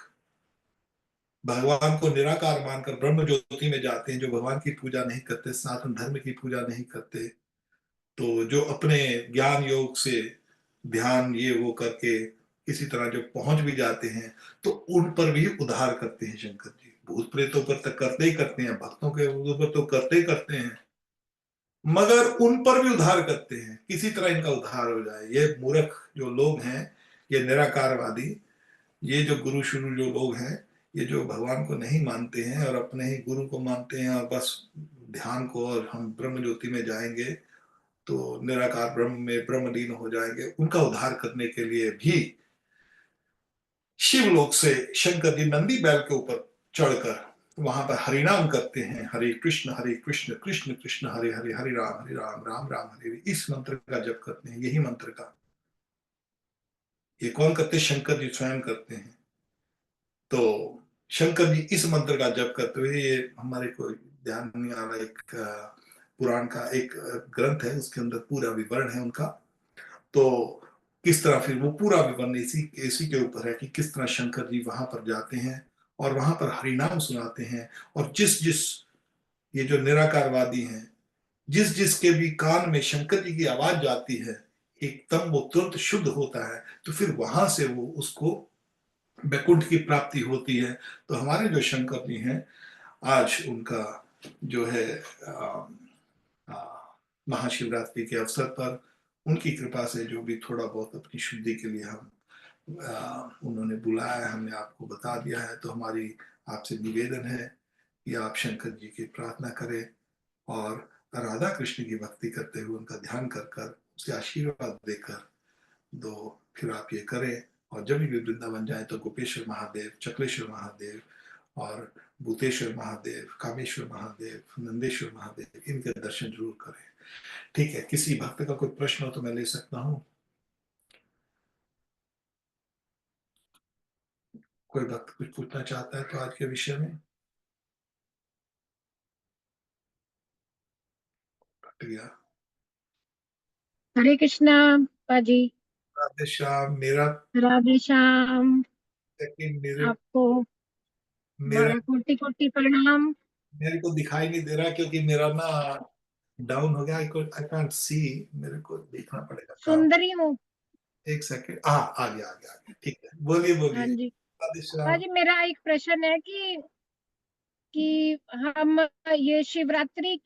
भगवान को निराकार मानकर ब्रह्म ज्योति में जाते हैं, जो भगवान की पूजा नहीं करते, सनातन धर्म की पूजा नहीं करते, तो जो अपने ज्ञान योग से ध्यान ये वो करके किसी तरह जो पहुंच भी जाते हैं, तो उन पर भी उद्धार करते हैं शंकर जी। भूत प्रेतों पर तो करते ही करते हैं, भक्तों के ऊपर तो करते ही करते हैं, मगर उन पर भी उद्धार करते हैं, किसी तरह इनका उद्धार हो जाए। ये मूर्ख जो लोग हैं, ये निराकारवादी, ये जो गुरु शुरू जो लोग हैं, ये जो भगवान को नहीं मानते हैं और अपने ही गुरु को मानते हैं, और बस ध्यान को और हम ब्रह्म ज्योति में जाएंगे तो निराकार ब्रह्म में ब्रह्मलीन हो जाएंगे, उनका उद्धार करने के लिए भी शिवलोक से शंकर जी नंदी बैल के ऊपर चढ़कर वहां पर हरिनाम करते हैं, हरे कृष्ण कृष्ण कृष्ण हरे हरे, हरे राम राम राम हरे हरे। इस मंत्र का जप करते हैं, यही मंत्र का। ये कौन करते हैं? शंकर जी स्वयं करते हैं। तो शंकर जी इस मंत्र का जप करते हुए, ये हमारे को ध्यान नहीं आ रहा, एक पुराण का एक ग्रंथ है, उसके अंदर पूरा विवरण है उनका। तो किस तरह फिर वो पूरा विवरण इसी इसी के ऊपर है कि किस तरह शंकर जी वहां पर जाते हैं और वहां पर हरिनाम सुनाते हैं। और जिस जिस ये जो निराकारवादी हैं, जिस जिसके भी कान में शंकर जी की आवाज जाती है, एकदम वो तुरंत शुद्ध होता है। तो फिर वहां से वो उसको वैकुंठ की प्राप्ति होती है। तो हमारे जो शंकर जी हैं, आज उनका जो है आ, आ, महाशिवरात्रि के अवसर पर उनकी कृपा से जो भी थोड़ा बहुत अपनी शुद्धि के लिए हम उन्होंने बुलाया है, हमने आपको बता दिया है। तो हमारी आपसे निवेदन है कि आप शंकर जी की प्रार्थना करें और राधा कृष्ण की भक्ति करते हुए उनका ध्यान कर कर उसके आशीर्वाद देकर दो, फिर आप ये करें। और जब भी वृंदावन जाए तो गोपेश्वर महादेव, चक्रेश्वर महादेव और भूतेश्वर महादेव, कामेश्वर महादेव, नंदेश्वर महादेव, इनके दर्शन जरूर करें। ठीक है, किसी भक्त का कोई प्रश्न हो तो मैं ले सकता हूँ। कोई भक्त कुछ पूछना चाहता है तो आज के विषय में? कट गया। हरे कृष्णा पाजी। राधे श्याम। मेरा राधे श्याम। लेकिन मेरे आपको मेरा हमारा कोटि कोटि प्रणाम। मेरे को दिखाई नहीं दे रहा क्योंकि मेरा ना डाउन हो गया। I can't see. मेरे को देखना पड़ेगा काम। सुंदरी हूँ। एक सेकंड। हाँ, आ गया। ठीक है, बोलिए हाँ बोलिए। जी। राधे श्याम। पाजी मेरा एक प्रश्न है कि हम ये शिवरात्रि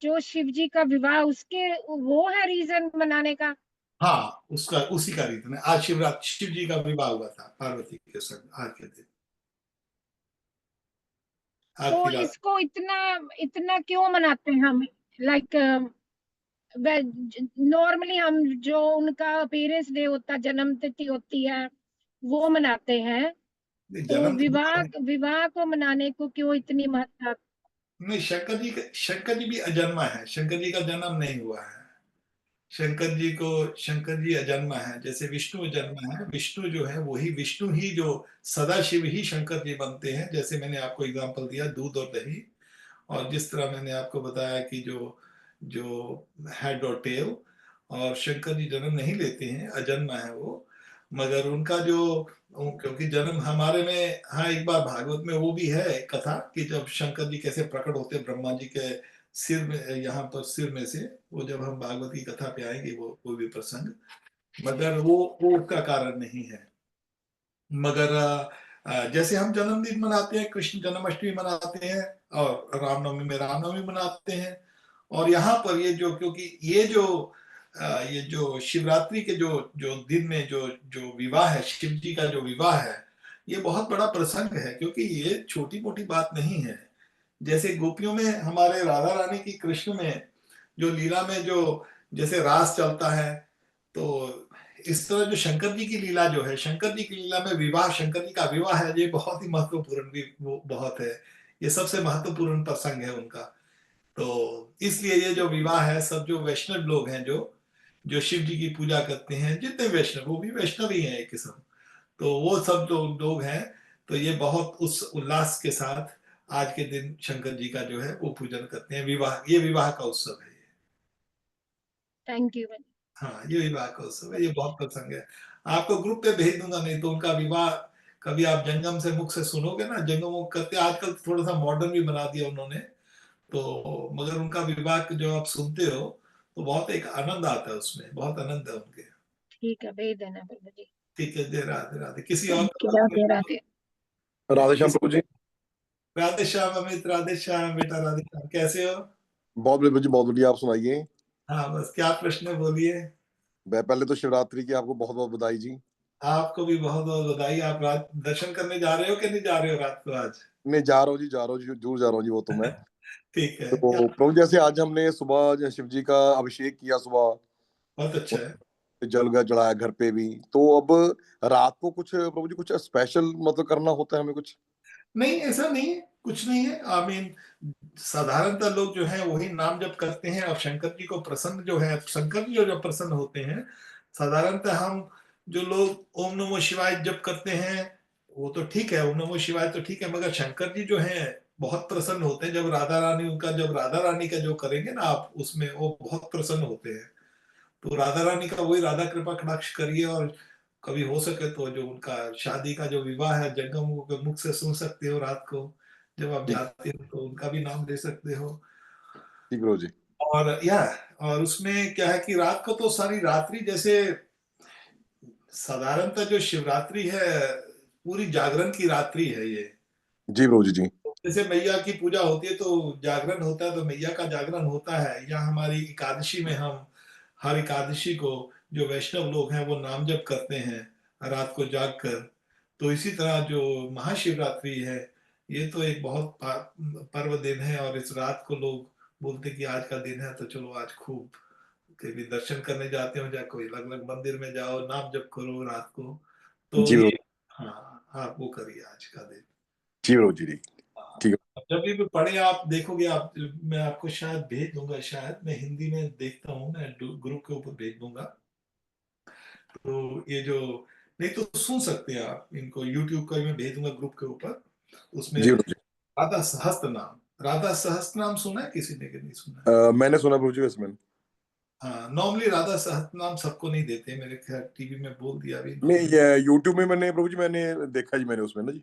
जो शिव जी का विवाह उसके वो है रीजन मनाने का। हाँ, उसका उसी का रीजन है। आज शिवरात्रि, शिव जी का विवाह हुआ था पार्वती के संग आज के दिन, आज तो की रात। इसको इतना इतना क्यों मनाते हैं हम? लाइक नॉर्मली हम जो उनका पेरेंट्स डे होता, जन्म तिथि होती है, वो मनाते हैं। तो जन्म तो हुआ विवाह नहीं। विवाह को मनाने को क्यों इतनी महत्ता? नहीं, शंकर जी भी अजन्मा है। शंकर जी का जन्म नहीं हुआ है। शंकर जी अजन्मा है। जैसे विष्णु अजन्मा है। विष्णु जो है वही विष्णु ही, जो सदाशिव ही शंकर जी बनते हैं। जैसे मैंने आपको एग्जांपल दिया दूध और दही, और जिस तरह मैंने आपको बताया कि जो जो हेड और टेल, और शंकर जी जन्म नहीं लेते हैं, अजन्मा है वो। मगर उनका जो, क्योंकि जन्म हमारे में, हाँ, एक बार भागवत में वो भी है कथा कि जब शंकर जी कैसे प्रकट होते ब्रह्मा जी के सिर में, यहाँ पर सिर में से, वो जब हम भागवत की कथा पे आएंगे वो भी प्रसंग। मगर वो उसका कारण नहीं है। मगर जैसे हम जन्मदिन मनाते हैं, कृष्ण जन्माष्टमी मनाते हैं, और रामनवमी में रामनवमी मनाते हैं। और यहाँ पर ये जो, क्योंकि ये जो शिवरात्रि के जो जो दिन में जो जो विवाह है, शिव जी का जो विवाह है, ये बहुत बड़ा प्रसंग है। क्योंकि ये छोटी मोटी बात नहीं है। जैसे गोपियों में, हमारे राधा रानी की कृष्ण में जो लीला में जो जैसे रास चलता है, तो इस तरह जो शंकर जी की लीला जो है, शंकर जी की लीला में विवाह, शंकर जी का विवाह है, ये बहुत ही महत्वपूर्ण भी वो बहुत है। ये सबसे महत्वपूर्ण प्रसंग है उनका। तो इसलिए ये जो विवाह है, सब जो वैष्णव लोग हैं, जो जो शिव जी की पूजा करते हैं, जितने वैष्णव, वो भी वैष्णव ही हैं एक किस्म, तो वो सब जो लोग हैं, तो ये बहुत उस उल्लास के साथ आज के दिन शंकर जी का जो है वो पूजन करते हैं। विवाह, ये विवाह का उत्सव है ये। Thank you. हाँ, ये विवाह का उत्सव है। ये बहुत प्रसंग है। आपको ग्रुप पे भेज दूंगा, नहीं तो उनका विवाह कभी आप जंगम से मुख से सुनोगे ना, जंगम वो करते, आजकल थोड़ा सा मॉडर्न भी बना दिया उन्होंने। तो मगर उनका विवाह जो आप सुनते हो, तो बहुत एक आनंद आता है उसमें, बहुत आनंद है उनके। ठीक है, भेज देना प्रभु जी। ठीक है, दे राधे राधे। किसी और थैंक यू। राधे राधे। राधे श्याम किस प्रभु जी। राधे श्याम अमित, राधे श्याम बेटा, राधे श्याम, कैसे हो? बहुत बढ़िया प्रभु जी, बहुत बढ़िया। आप सुनाइए। हाँ, बस क्या प्रश्न है, बोलिए। पहले तो शिवरात्रि की आपको बहुत बहुत बधाई जी। आपको भी बहुत बहुत बधाई। आप रात दर्शन करने जा रहे हो कि नहीं जा रहे हो रात को आज? मैं जा रहा हूँ जी, जा रहा हूँ जी, जरूर जा रहा हूँ जी, वो तो मैं। ठीक है, क्या? तो प्रभु जैसे आज हमने सुबह जो शिव जी का अभिषेक किया सुबह, बहुत अच्छा है। जल वगैरह चढ़ाया घर पे भी, तो अब रात को कुछ प्रभु जी कुछ स्पेशल मतलब करना होता है हमें कुछ? नहीं, ऐसा नहीं है, कुछ नहीं है। आई मीन, साधारणतः लोग जो है वही नाम जप करते हैं, और शंकर जी को प्रसन्न जो है, शंकर जी जो प्रसन्न होते हैं, साधारणतः हम जो लोग ओम नमो शिवाय जप करते हैं, वो तो ठीक है, ओम नमो शिवाय तो ठीक है। मगर शंकर जी जो है बहुत प्रसन्न होते हैं जब राधा रानी, उनका जब राधा रानी का जो करेंगे ना आप, उसमें वो बहुत प्रसन्न होते हैं। तो राधा रानी का वही राधा कृपा कटाक्ष करिए, और कभी हो सके तो जो उनका शादी का जो विवाह है, जंगम के मुख से सुन सकते हो रात को, जब आप ठीक। जाते हो तो उनका भी नाम ले सकते हो। ठीक प्रभु जी। और उसमें क्या है कि रात को तो सारी रात्रि, जैसे साधारणतः जो शिवरात्रि है, पूरी जागरण की रात्रि है ये। जी प्रभु जी। जी जैसे मैया की पूजा होती है तो जागरण होता है, तो मैया का जागरण होता है। या हमारी एकादशी में हम हर एकादशी को जो वैष्णव लोग हैं वो नाम जप करते हैं रात को जाग कर। तो इसी तरह जो महाशिवरात्रि है, ये तो एक बहुत पर्व दिन है, और इस रात को लोग बोलते हैं कि आज का दिन है तो चलो आज खूब कभी दर्शन करने जाते हो, या कोई अलग अलग मंदिर में जाओ, नाम जप करो रात को। तो जी ये, प्रभु। हाँ हाँ, वो करिए आज का दिन। जी प्रभु जी। ठीक है। जब भी पढ़े आप देखोगे, आप, मैं आपको शायद भेज दूंगा, शायद मैं हिंदी में देखता हूँ, मैं ग्रुप के ऊपर भेज दूंगा। तो ये जो नहीं तो सुन सकते हैं आप इनको, यूट्यूब का मैं भेज दूंगा ग्रुप के ऊपर, उसमें जी प्रभु जी। राधा सहस्त्र नाम सुना है किसी ने कि नहीं सुना है? मैंने सुना प्रभु जी इसमें। हाँ, नॉर्मली राधा सहस्त्र नाम सबको नहीं देते, मेरे ख्याल टीवी में बोल दिया अभी नहीं, इन्होंने। ये यूट्यूब में मैंने प्रभु जी मैंने देखा जी, मैंने उसमें ना जी।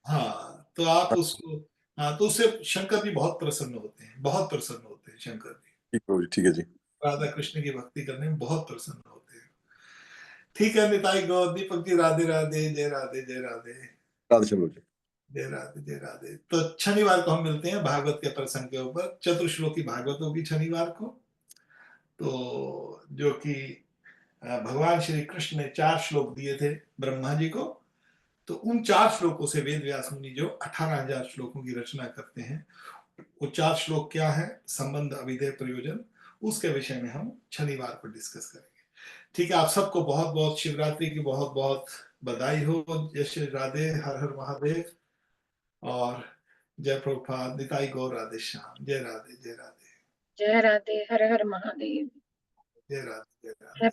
हाँ, तो आप हाँ, उसको, हाँ, तो उससे शंकर भी बहुत प्रसन्न होते हैं, बहुत प्रसन्न होते हैं शंकर भी। ठीक प्रभु जी, ठीक है जी। राधा कृष्ण की भक्ति करने में बहुत प्रसन्न होते हैं। ठीक है, निताई गौर, दीपक जी, राधे राधे, जय राधे, जय राधे, राधे श्याम प्रभु जी। जय राधे, जय राधे। तो शनिवार को हम मिलते हैं भागवत के प्रसंग के ऊपर, चतुर्श्लोकी भागवत होगी शनिवार को, तो जो कि भगवान श्री कृष्ण ने 4 श्लोक दिए थे ब्रह्मा जी को, तो उन 4 श्लोकों से वेद व्यास मुनि जो 18,000 श्लोकों की रचना करते हैं, वो 4 श्लोक क्या है, संबंध, अभिधेय, प्रयोजन, उसके विषय में हम शनिवार को डिस्कस करेंगे। ठीक है, आप सबको बहुत बहुत शिवरात्रि की बहुत बहुत बधाई हो। जय श्री राधे, हर हर महादेव, और जय प्रभुपाद, निताई गौर, राधे श्याम, जय राधे, जय राधे, जय राधे, हर हर महादेव। जय राधे, जय राधे।